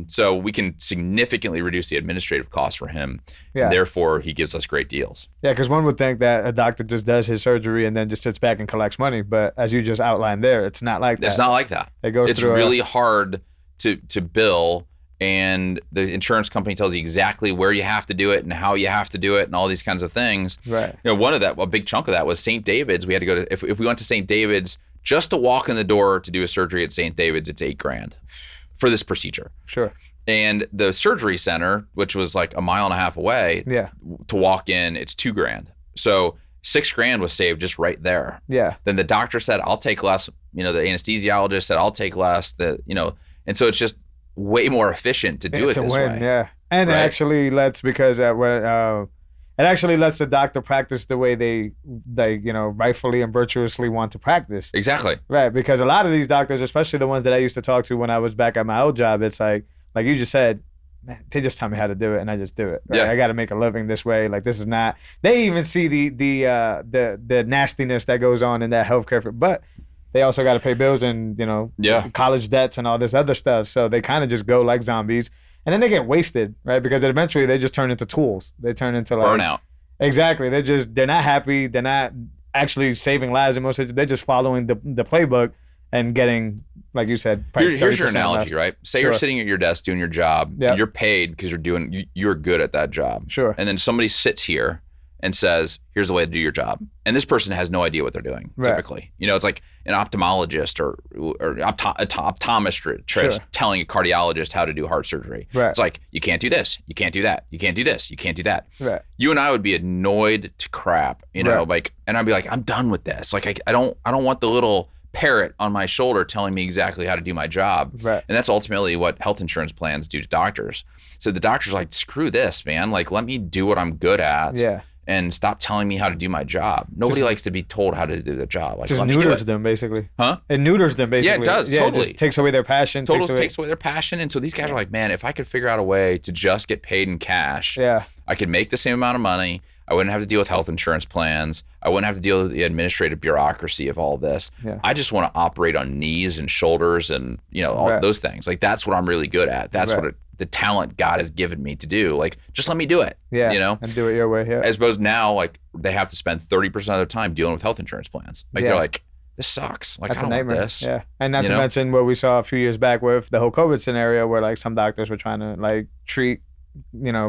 So we can significantly reduce the administrative costs for him. Yeah. And therefore he gives us great deals. Yeah, because one would think that a doctor just does his surgery and then just sits back and collects money. But as you just outlined there, it's not like that. It's not like that. It goes it's through really hard to bill and the insurance company tells you exactly where you have to do it and how you have to do it and all these kinds of things. Right. A big chunk of that was St. David's. We had to go to, if we went to St. David's, just to walk in the door to do a surgery at St. David's, it's $8,000 for this procedure. Sure. And the surgery center, which was like a mile and a half away, to walk in, it's $2,000. So $6,000 was saved just right there. Yeah. Then the doctor said, I'll take less. The anesthesiologist said, I'll take less. And so it's just way more efficient to do it this way. Yeah. And right? It actually lets, because it actually lets the doctor practice the way they rightfully and virtuously want to practice. Exactly. Right. Because a lot of these doctors, especially the ones that I used to talk to when I was back at my old job, it's like you just said, man, they just tell me how to do it and I just do it. Right? Yeah. I got to make a living this way. Like, this is not, they even see the nastiness that goes on in that healthcare, but they also got to pay bills and, college debts and all this other stuff. So they kind of just go like zombies. And then they get wasted, right? Because eventually they just turn into tools. They turn into like burnout. Exactly. They're not happy. They're not actually saving lives. And most of they're just following the playbook and getting, like you said, here's your analogy, left. right? Say you're sitting at your desk doing your job. Yep. And you're paid because you're good at that job. Sure. And then somebody sits here and says, here's the way to do your job. And this person has no idea what they're doing, typically. It's like an ophthalmologist or optometrist telling a cardiologist how to do heart surgery. Right. It's like, you can't do this, you can't do that, you can't do this, you can't do that. Right. You and I would be annoyed to crap, and I'd be like, I'm done with this. Like, I don't want the little parrot on my shoulder telling me exactly how to do my job. Right. And that's ultimately what health insurance plans do to doctors. So the doctor's like, screw this, man. Like, let me do what I'm good at. Yeah. And stop telling me how to do my job. Nobody likes to be told how to do their job. Like, just neuters them, basically. Huh? It neuters them, basically. Yeah, it does. Totally. It just takes away their passion. Takes away their passion. And so these guys are like, man, if I could figure out a way to just get paid in cash, I could make the same amount of money. I wouldn't have to deal with health insurance plans. I wouldn't have to deal with the administrative bureaucracy of all this. Yeah. I just want to operate on knees and shoulders and, all those things. Like, that's what I'm really good at. That's what the talent God has given me to do. Like, just let me do it. Yeah. And do it your way. Yeah. As opposed now, like, they have to spend 30% of their time dealing with health insurance plans. Like, they're like, this sucks. Like, that's I don't a nightmare. want this. Yeah. And not to mention what we saw a few years back with the whole COVID scenario, where like some doctors were trying to like treat,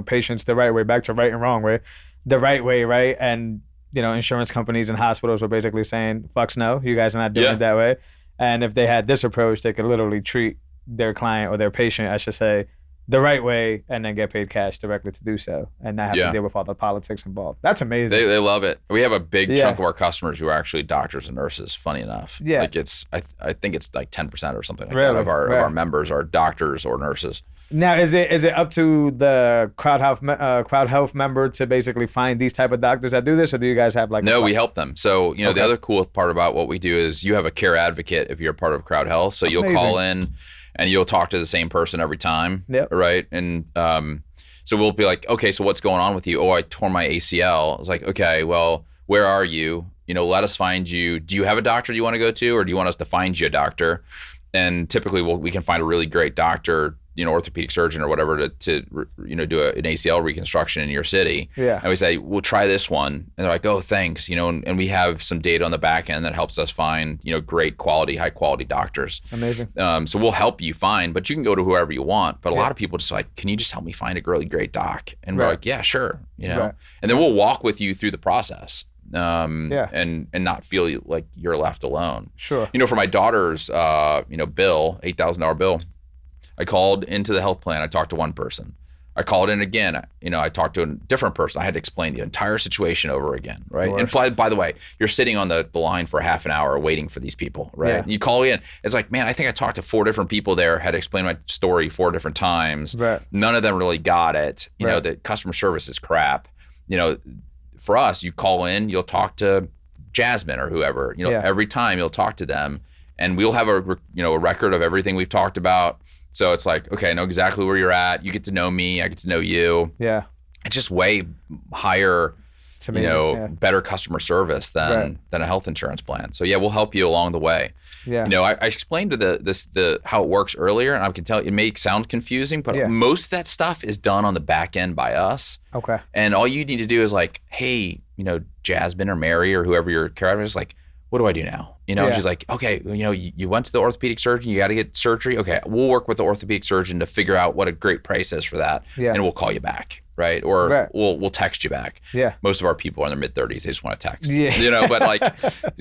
patients the right way, back to right and wrong way, the right way, right? And, insurance companies and hospitals were basically saying, fucks no, you guys are not doing it that way. And if they had this approach, they could literally treat their client or their patient, I should say, the right way and then get paid cash directly to do so and not have to deal with all the politics involved. That's amazing. They love it. We have a big chunk of our customers who are actually doctors and nurses, funny enough. Yeah. Like, I think it's like 10% or something like that of our members are doctors or nurses. Now, is it up to the CrowdHealth member to basically find these type of doctors that do this, or do you guys have like? No, we help them. So the other cool part about what we do is you have a care advocate if you're a part of CrowdHealth. So you'll call in and you'll talk to the same person every time, right? And so we'll be like, okay, so what's going on with you? Oh, I tore my ACL. I was like, okay, well, where are you? Let us find you. Do you have a doctor you want to go to, or do you want us to find you a doctor? And typically, we can find a really great doctor, orthopedic surgeon or whatever to do an ACL reconstruction in your city. Yeah. And we say, we'll try this one. And they're like, oh, thanks. And we have some data on the back end that helps us find, great quality, high quality doctors. Amazing. So we'll help you find, but you can go to whoever you want. But a lot of people just like, can you just help me find a really great doc? And we're like, yeah, sure. And then we'll walk with you through the process. And not feel like you're left alone. Sure. For my daughter's, bill, $8,000 bill, I called into the health plan. I talked to one person. I called in again. I talked to a different person. I had to explain the entire situation over again, right? And by the way, you're sitting on the line for half an hour waiting for these people, right? Yeah. You call in. It's like, man, I think I talked to 4 different people there, had to explain my story 4 different times. Right. None of them really got it. The customer service is crap. For us, you call in, you'll talk to Jasmine or whoever. Every time you'll talk to them, and we'll have a record of everything we've talked about. So it's like, okay, I know exactly where you're at. You get to know me. I get to know you. Yeah. It's just way higher, better customer service than a health insurance plan. So we'll help you along the way. Yeah. I explained the how it works earlier, and I can tell it may sound confusing, but most of that stuff is done on the back end by us. Okay. And all you need to do is like, hey, Jasmine or Mary or whoever your care advisor is, like, what do I do now? You know, she's like, okay, you know, you went to the orthopedic surgeon, you got to get surgery. Okay, we'll work with the orthopedic surgeon to figure out what a great price is for that. And we'll call you back, right? Or we'll text you back. Most of our people are in their mid 30s, they just want to text. You know, but like,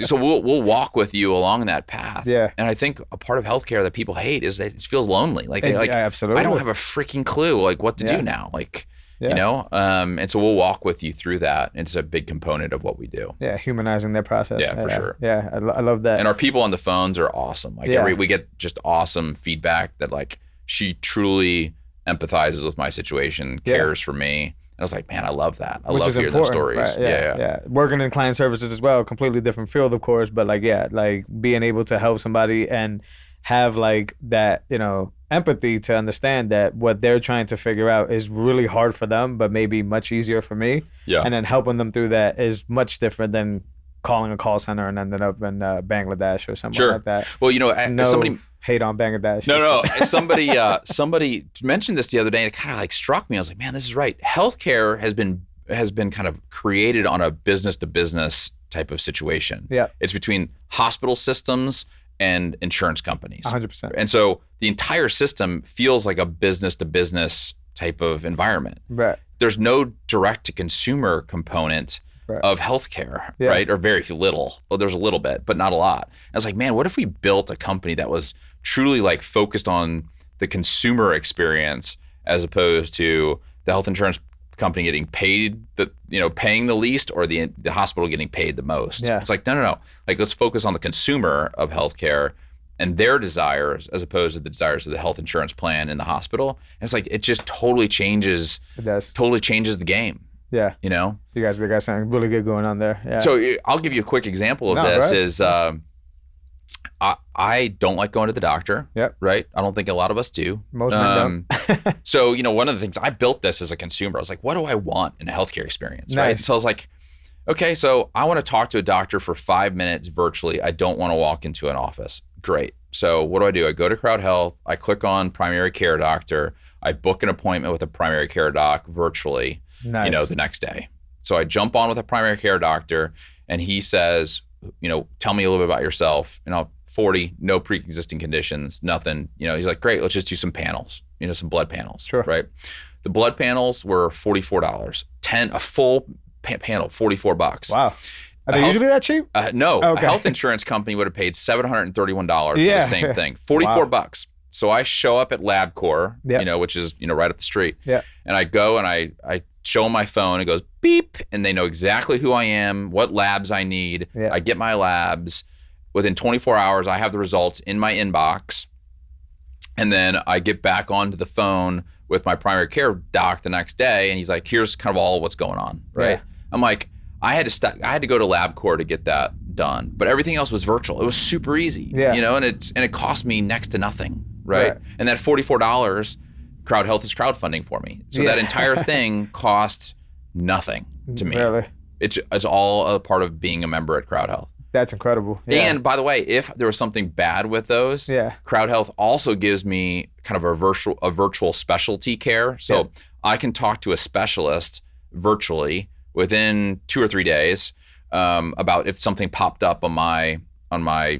so we'll walk with you along that path. And I think a part of healthcare that people hate is that it feels lonely. Like, they're like, absolutely. I don't have a freaking clue like what to do now. Like, you know, and so we'll walk with you through that. It's a big component of what we do. Humanizing their process. For sure. I love that. And our people on the phones are awesome. Like we get just awesome feedback that like she truly empathizes with my situation, cares for me. And I was like, man, I love that. I love hearing those stories. Right? Working in client services as well, completely different field, of course, but like, like being able to help somebody and have like that, you know, empathy to understand that what they're trying to figure out is really hard for them, but maybe much easier for me. And then helping them through that is much different than calling a call center and ended up in Bangladesh or something like that. Well, you know, somebody hate on Bangladesh. No. Somebody mentioned this the other day, and it kind of like struck me. I was like, man, this is right. Healthcare has been kind of created on a business to business type of situation. It's between hospital systems and insurance companies. 100%. And so the entire system feels like a business to business type of environment. There's no direct to consumer component of healthcare, right? Or very little. Well, there's a little bit, but not a lot. And I was like, man, what if we built a company that was truly like focused on the consumer experience as opposed to the health insurance company getting paid paying the least, or the hospital getting paid the most. It's like, no. Like, let's focus on the consumer of healthcare and their desires as opposed to the desires of the health insurance plan in the hospital. And it's like, it just totally changes. It does. Totally changes the game. You know? You guys got something really good going on there. So I'll give you a quick example of this. Is I don't like going to the doctor. Right? I don't think a lot of us do. Most men don't. So, you know, one of the things, I built this as a consumer. I was like, what do I want in a healthcare experience? Right? So I was like, okay, so I want to talk to a doctor for 5 minutes virtually. I don't want to walk into an office. Great. So what do? I go to CrowdHealth. I click on primary care doctor. I book an appointment with a primary care doc virtually, you know, the next day. So I jump on with a primary care doctor, and he says, you know, tell me a little bit about yourself. And I'll 40, no pre-existing conditions, nothing. You know, he's like, great, let's just do some panels, you know, some blood panels, right? The blood panels were $44. A full panel, $44. Wow. Are they usually that cheap? No. A health insurance company would have paid $731 for the same thing. $44. So I show up at LabCorp, you know, which is, you know, right up the street. And I go and I show them my phone. It goes beep, and they know exactly who I am, what labs I need. I get my labs. Within 24 hours, I have the results in my inbox. And then I get back onto the phone with my primary care doc the next day, and he's like, here's kind of all what's going on, right? I'm like, I had to go to LabCorp to get that done, but everything else was virtual. It was super easy, you know, and it cost me next to nothing, right? And that $44, CrowdHealth is crowdfunding for me. So that entire thing cost nothing to me. It's all a part of being a member at CrowdHealth. That's incredible. And by the way, if there was something bad with those, CrowdHealth also gives me kind of a virtual specialty care. So I can talk to a specialist virtually within 2 or 3 days about if something popped up on my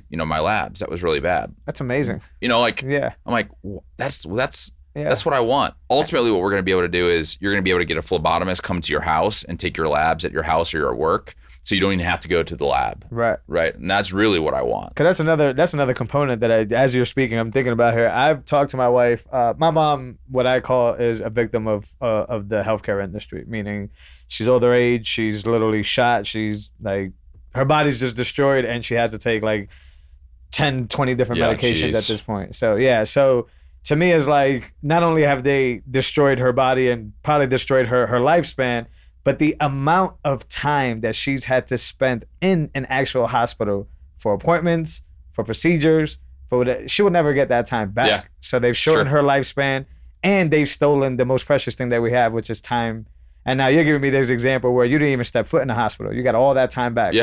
you know, my labs that was really bad. That's amazing. You know, like I'm like, that's what I want. Ultimately, what we're going to be able to do is you're going to be able to get a phlebotomist come to your house and take your labs at your house or your work. So you don't even have to go to the lab. Right. And that's really what I want. Cause that's another component that as you're speaking, I'm thinking about here. I've talked to my wife. My mom, what I call, is a victim of the healthcare industry, meaning she's older age. She's literally shot. She's like, her body's just destroyed, and she has to take like 10, 20 different medications at this point. So to me, it's like, not only have they destroyed her body and probably destroyed her lifespan, but the amount of time that she's had to spend in an actual hospital for appointments, for procedures, she will never get that time back. So they've shortened her lifespan, and they've stolen the most precious thing that we have, which is time. And now you're giving me this example where you didn't even step foot in the hospital. You got all that time back.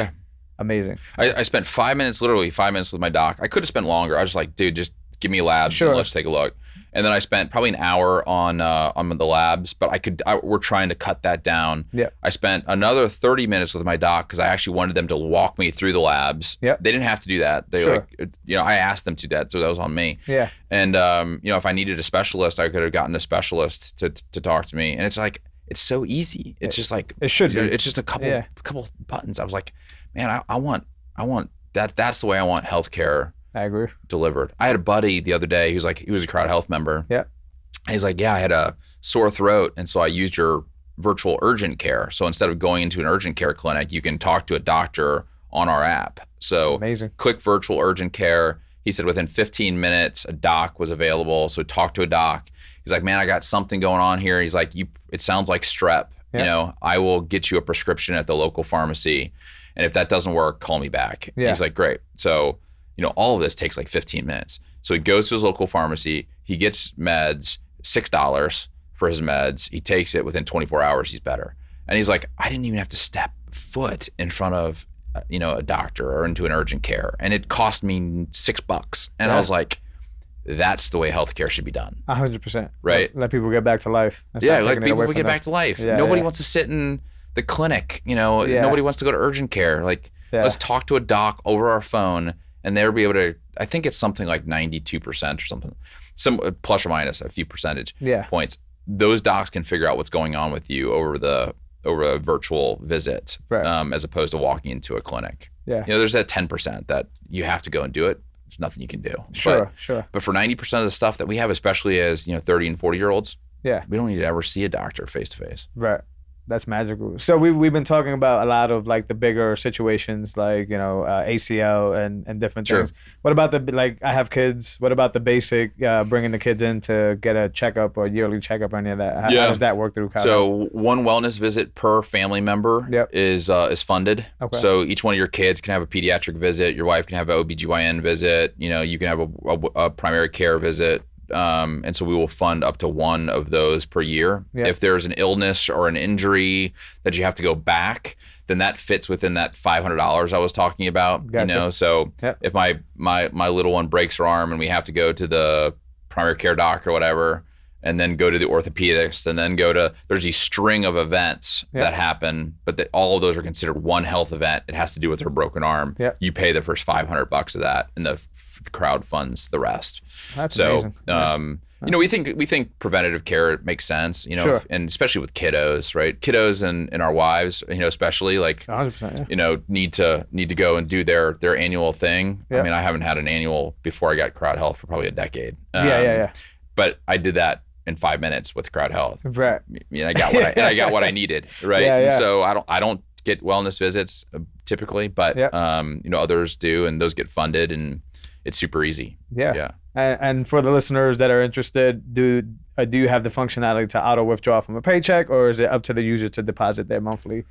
Amazing. I spent 5 minutes, literally 5 minutes with my doc. I could have spent longer. I was just like, dude, just give me labs and let's take a look. And then I spent probably an hour on the labs, but we're trying to cut that down. Yeah. I spent another 30 minutes with my doc because I actually wanted them to walk me through the labs. Yeah. They didn't have to do that. They Sure. I asked them to do that, so that was on me. Yeah. And if I needed a specialist, I could have gotten a specialist to talk to me. And it's like, it's so easy. It's just like it should be. It's just a couple buttons. I was like, man, I want that. That's the way I want healthcare. I agree. Delivered. I had a buddy the other day. He was a CrowdHealth member. Yeah. And he's like, yeah, I had a sore throat, and so I used your virtual urgent care. So instead of going into an urgent care clinic, you can talk to a doctor on our app. So amazing. Quick virtual urgent care. He said within 15 minutes, a doc was available. So talk to a doc. He's like, man, I got something going on here. He's like, it sounds like strep. Yeah. I will get you a prescription at the local pharmacy. And if that doesn't work, call me back. Yeah. He's like, great. So, all of this takes like 15 minutes. So he goes to his local pharmacy. He gets meds, $6 for his meds. He takes it within 24 hours. He's better. And he's like, I didn't even have to step foot in front of, a doctor or into an urgent care. And it cost me $6. And I was like, that's the way healthcare should be done. 100%. Right. Let people get back to life. Let people get back to life. Yeah, Nobody wants to sit in the clinic. Nobody wants to go to urgent care. Let's talk to a doc over our phone, and they'll be able to. I think it's something like 92% or something, some plus or minus a few percentage points. Those docs can figure out what's going on with you over a virtual visit, right. As opposed to walking into a clinic. Yeah. There's that 10% that you have to go and do it. There's nothing you can do. Sure. But for 90% of the stuff that we have, especially as 30 and 40-year-olds, we don't need to ever see a doctor face to face. Right. That's magical. So we've been talking about a lot of like the bigger situations, like ACL and different things. What about I have kids. What about the basic bringing the kids in to get a checkup or yearly checkup or any of that? How does that work through CrowdHealth? So one wellness visit per family member is funded. Okay. So each one of your kids can have a pediatric visit. Your wife can have an OBGYN visit. You can have a primary care visit. And so we will fund up to one of those per year. Yeah. If there's an illness or an injury that you have to go back, then that fits within that $500 I was talking about. Gotcha. So if my little one breaks her arm and we have to go to the primary care doc or whatever, and then go to the orthopedist, and then there's these string of events that happen, but all of those are considered one health event. It has to do with her broken arm. Yeah. You pay the first $500 of that, and the crowd funds the rest. That's amazing. We think preventative care makes sense, Sure. and especially with kiddos, right? Kiddos and our wives, especially 100%, need to go and do their annual thing. Yeah. I mean, I haven't had an annual before I got CrowdHealth for probably a decade. Yeah. But I did that in 5 minutes with CrowdHealth. Right. I got what I needed, right? Yeah. And so I don't get wellness visits typically, but others do, and those get funded, and it's super easy. Yeah. And for the listeners that are interested, do you have the functionality to auto withdraw from a paycheck, or is it up to the user to deposit their monthly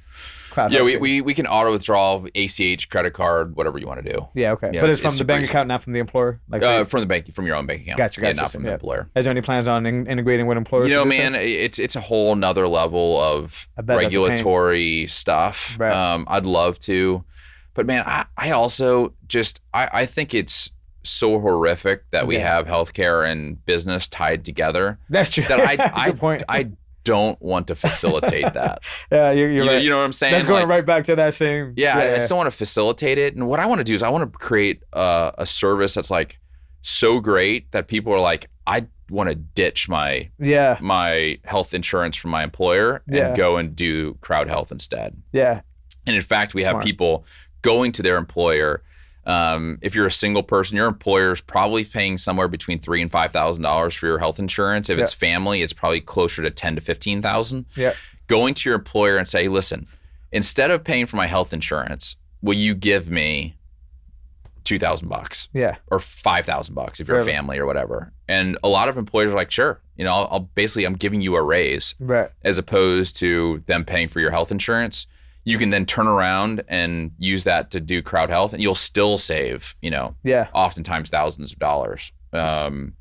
CrowdHealth? Yeah, we can auto withdraw, ACH, credit card, whatever you want to do. Yeah, okay. Yeah, but it's from the super bank easy. account, not from the employer? From your own bank account. Gotcha. Not from the employer. Is there any plans on integrating with employers? Man, it's a whole nother level of regulatory stuff. Right. I'd love to. But man, I also I think it's so horrific that we have healthcare and business tied together. That's true. That Good point. I don't want to facilitate that. Yeah, you're right. You know what I'm saying? That's going right back to that same. Yeah, I still want to facilitate it. And what I want to do is I want to create a service that's so great that people are like, I want to ditch my health insurance from my employer and go and do CrowdHealth instead. Yeah. And in fact, we have people going to their employer. If you're a single person, your employer is probably paying somewhere between $3,000 and $5,000 for your health insurance. If it's family, it's probably closer to $10,000 to $15,000. Yeah. Going to your employer and say, listen, instead of paying for my health insurance, will you give me $2,000? Yeah. Or $5,000 if you're a family or whatever. And a lot of employers are like, sure, I'm giving you a raise, right, as opposed to them paying for your health insurance. You can then turn around and use that to do CrowdHealth, and you'll still save, oftentimes thousands of dollars. So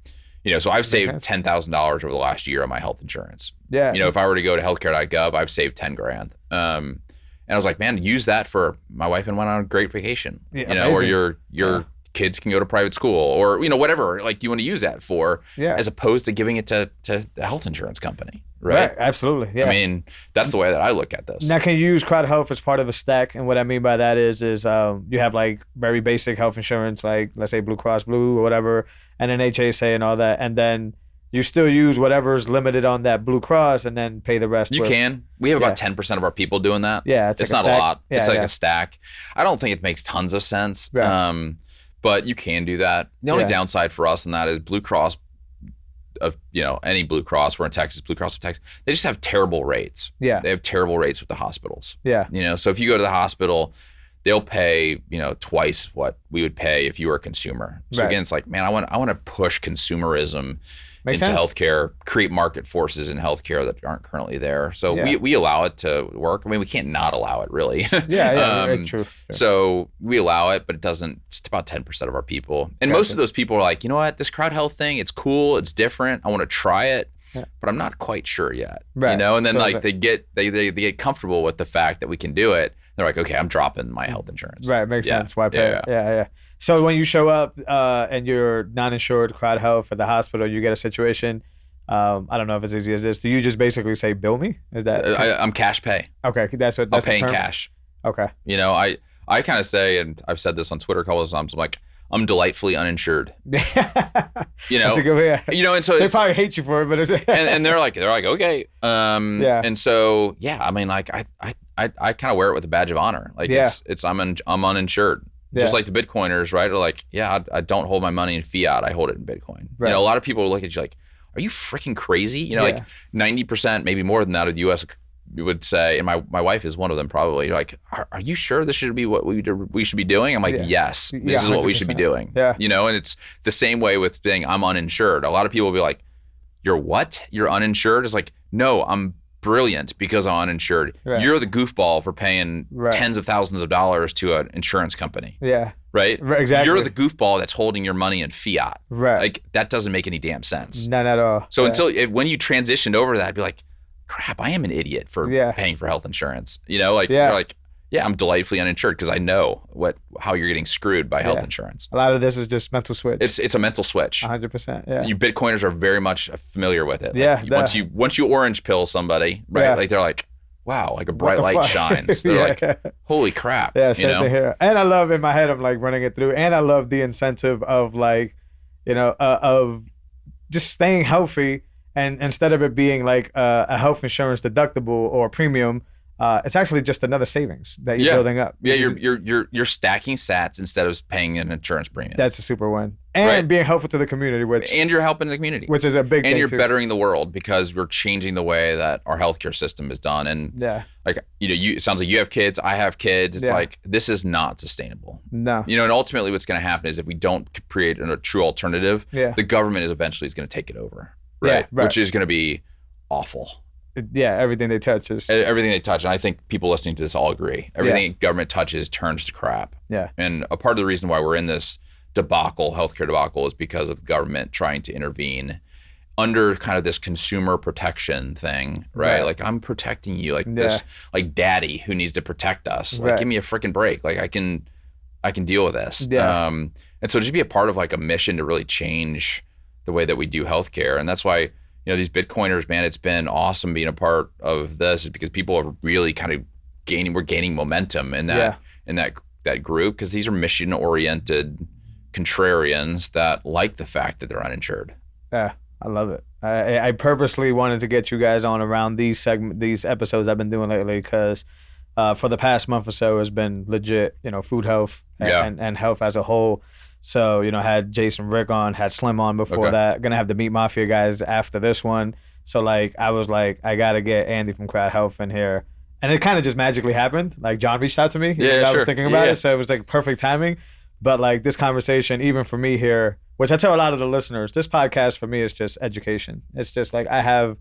I've saved $10,000 over the last year on my health insurance. Yeah. If I were to go to healthcare.gov, I've saved $10,000. And I was like, man, use that for my wife and went on a great vacation. Yeah, or your kids can go to private school, or whatever like you want to use that for, as opposed to giving it to the health insurance company, right? Absolutely. Yeah. I mean, that's the way that I look at this. Now, can you use CrowdHealth as part of a stack? And what I mean by that is you have like very basic health insurance, like let's say Blue Cross Blue or whatever, and then HSA and all that, and then you still use whatever's limited on that Blue Cross and then pay the rest. You can. We have about 10% of our people doing that. Yeah, it's like not a lot. It's like a stack. I don't think it makes tons of sense, but you can do that. The only downside for us in that is Blue Cross, any Blue Cross, we're in Texas, Blue Cross of Texas, they just have terrible rates. Yeah. They have terrible rates with the hospitals. Yeah. So if you go to the hospital, they'll pay, twice what we would pay if you were a consumer. So again, it's like, man, I want to push consumerism into healthcare, create market forces in healthcare that aren't currently there. So we allow it to work. I mean, we can't not allow it, really. True. So we allow it, but it doesn't. It's about 10% of our people, and most of those people are like, you know what, this CrowdHealth thing, it's cool, it's different. I want to try it, but I'm not quite sure yet. Right. And then they get comfortable with the fact that we can do it. They're like, okay, I'm dropping my health insurance. Right, makes sense. Why pay? Yeah. So when you show up and you're non-insured CrowdHealth at the hospital, you get a situation. I don't know if it's easy as this. Do you just basically say, bill me? Is that? I'm cash pay. Okay, that's I'll pay in cash. Okay. I kind of say, and I've said this on Twitter a couple of times, I'm like, I'm delightfully uninsured. That's a good way. And so they probably hate you for it, but it's and they're like, okay. And so, I mean, like I kind of wear it with a badge of honor. Like I'm uninsured. Just like the Bitcoiners, right? Are like, I don't hold my money in fiat. I hold it in Bitcoin. Right. A lot of people look at you like, are you freaking crazy? Like 90%, maybe more than that of the U.S. would say, and my wife is one of them probably, like, are you sure this should be what we should be doing? I'm like, yes, this is what we should be doing. Yeah. And it's the same way with saying I'm uninsured. A lot of people will be like, you're what? You're uninsured? It's like, no, I'm brilliant because I'm uninsured. Right. You're the goofball for paying tens of thousands of dollars to an insurance company. Yeah. Right? Exactly. You're the goofball that's holding your money in fiat. Right. Like, that doesn't make any damn sense. None at all. So when you transitioned over to that, I'd be like, crap, I am an idiot for paying for health insurance. You're like, I'm delightfully uninsured because I know how you're getting screwed by health insurance. A lot of this is just mental switch. It's a mental switch. 100%. Yeah. You Bitcoiners are very much familiar with it. Like, once you orange pill somebody, right? Like, they're like, wow, like a bright light shines. They're like, holy crap. Yeah, same thing here. And I love, in my head, I'm like running it through, and I love the incentive of like, of just staying healthy. And instead of it being like a health insurance deductible or premium, it's actually just another savings that you're building up. Yeah, you're stacking sats instead of paying an insurance premium. That's a super win. And being helpful to the community, and you're helping the community, which is a big thing. And you're bettering the world because we're changing the way that our healthcare system is done. And like it sounds like you have kids, I have kids. It's like, this is not sustainable. No. And ultimately, what's going to happen is if we don't create a true alternative, the government is eventually going to take it over. Right. Which is going to be awful. Yeah, everything they touch is... Everything they touch, and I think people listening to this all agree. Everything government touches turns to crap. Yeah. And a part of the reason why we're in this healthcare debacle, is because of the government trying to intervene under kind of this consumer protection thing, right? Like, I'm protecting you, like this, like daddy who needs to protect us. Like, give me a freaking break. Like, I can deal with this. Yeah. And so just be a part of like a mission to really change the way that we do healthcare. And that's why, these Bitcoiners, man, it's been awesome being a part of this, is because people are really kind of gaining momentum in that group, because these are mission oriented contrarians that like the fact that they're uninsured. Yeah, I love it. I purposely wanted to get you guys on around these episodes I've been doing lately, because for the past month or so has been legit, food health and health as a whole. So, had Jason Rick on, had Slim on before that. Gonna have the Meat Mafia guys after this one. So, like, I was like, I gotta get Andy from CrowdHealth in here. And it kind of just magically happened. Like, John reached out to me. I was thinking about it. So it was like perfect timing. But like, this conversation, even for me here, which I tell a lot of the listeners, this podcast for me is just education. It's just like, I'm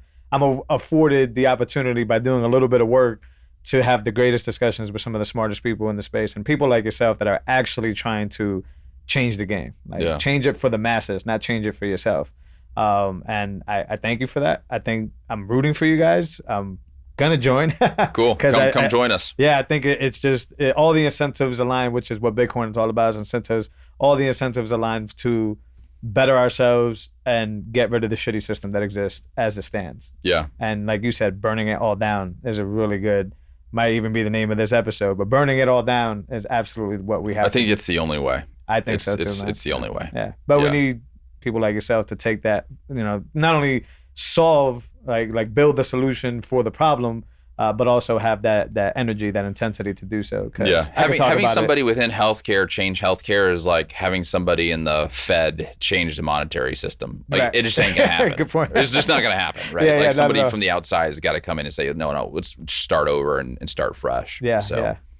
afforded the opportunity by doing a little bit of work to have the greatest discussions with some of the smartest people in the space, and people like yourself that are actually trying to change the game, change it for the masses, not change it for yourself. And I thank you for that. I think I'm rooting for you guys. I'm gonna join. Cool. Come join us. Yeah, I think it's just all the incentives align, which is what Bitcoin is all about, is incentives. All the incentives align to better ourselves and get rid of the shitty system that exists as it stands. Yeah. And like you said, burning it all down is a really good, might even be the name of this episode, but burning it all down is absolutely what we have. I think it's the only way. I think so too, man. It's the only way. Yeah. But we need people like yourself to take that, not only solve, like build the solution for the problem, but also have that energy, that intensity to do so. Yeah, having somebody within healthcare change healthcare is like having somebody in the Fed change the monetary system. Like it just ain't gonna happen. Good point. It's just not gonna happen, right? Somebody from the outside has got to come in and say, no, let's start over and start fresh. Yeah.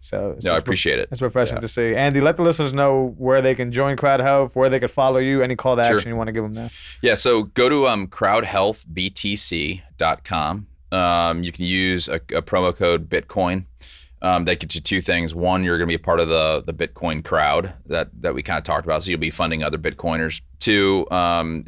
So I appreciate it. It's refreshing to see. Andy, let the listeners know where they can join CrowdHealth, where they could follow you, any call to action you want to give them there. Yeah, so go to crowdhealthbtc.com. You can use a promo code Bitcoin. That gets you two things. One, you're going to be a part of the Bitcoin crowd that we kind of talked about. So you'll be funding other Bitcoiners. Two,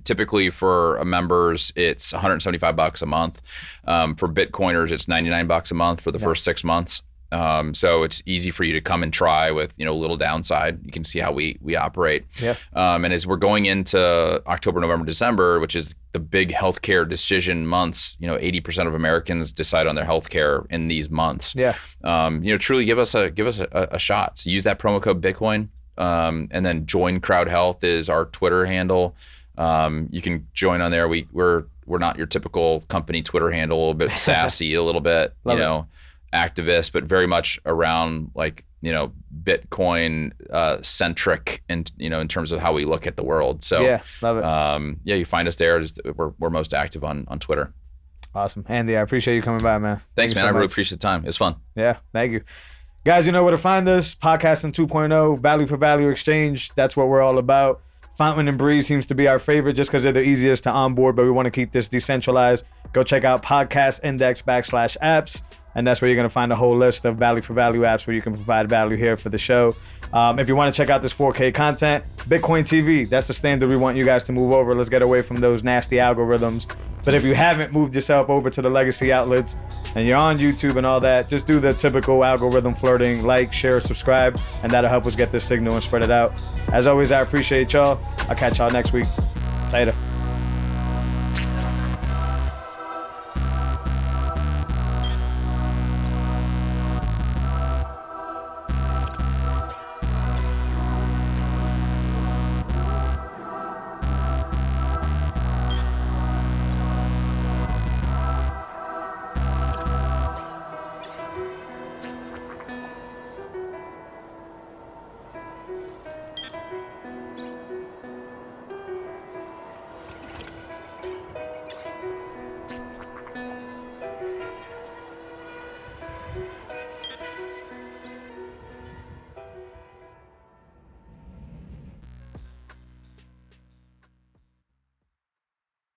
typically for members, it's $175 a month. For Bitcoiners, it's $99 a month for the first 6 months. So it's easy for you to come and try with, little downside. You can see how we operate. Yeah. And as we're going into October, November, December, which is the big healthcare decision months, 80% of Americans decide on their healthcare in these months. Yeah. Truly give us a shot. So use that promo code Bitcoin. And then join CrowdHealth is our Twitter handle. You can join on there. We're not your typical company Twitter handle, a little bit sassy, a little bit, activist, but very much around Bitcoin centric in terms of how we look at the world. So love it. You find us there. We're most active on Twitter. Awesome. Andy, I appreciate you coming by, man. Thanks, man. I really appreciate the time. It's fun. Yeah, thank you. Guys, you know where to find us. Podcasting 2.0, value for value exchange. That's what we're all about. Fountain and Breeze seems to be our favorite just because they're the easiest to onboard, but we want to keep this decentralized. Go check out podcastindex.apps. And that's where you're going to find a whole list of value for value apps where you can provide value here for the show. If you want to check out this 4K content, Bitcoin TV, that's the standard we want you guys to move over. Let's get away from those nasty algorithms. But if you haven't moved yourself over to the legacy outlets and you're on YouTube and all that, just do the typical algorithm flirting, like, share, subscribe, and that'll help us get this signal and spread it out. As always, I appreciate y'all. I'll catch y'all next week. Later.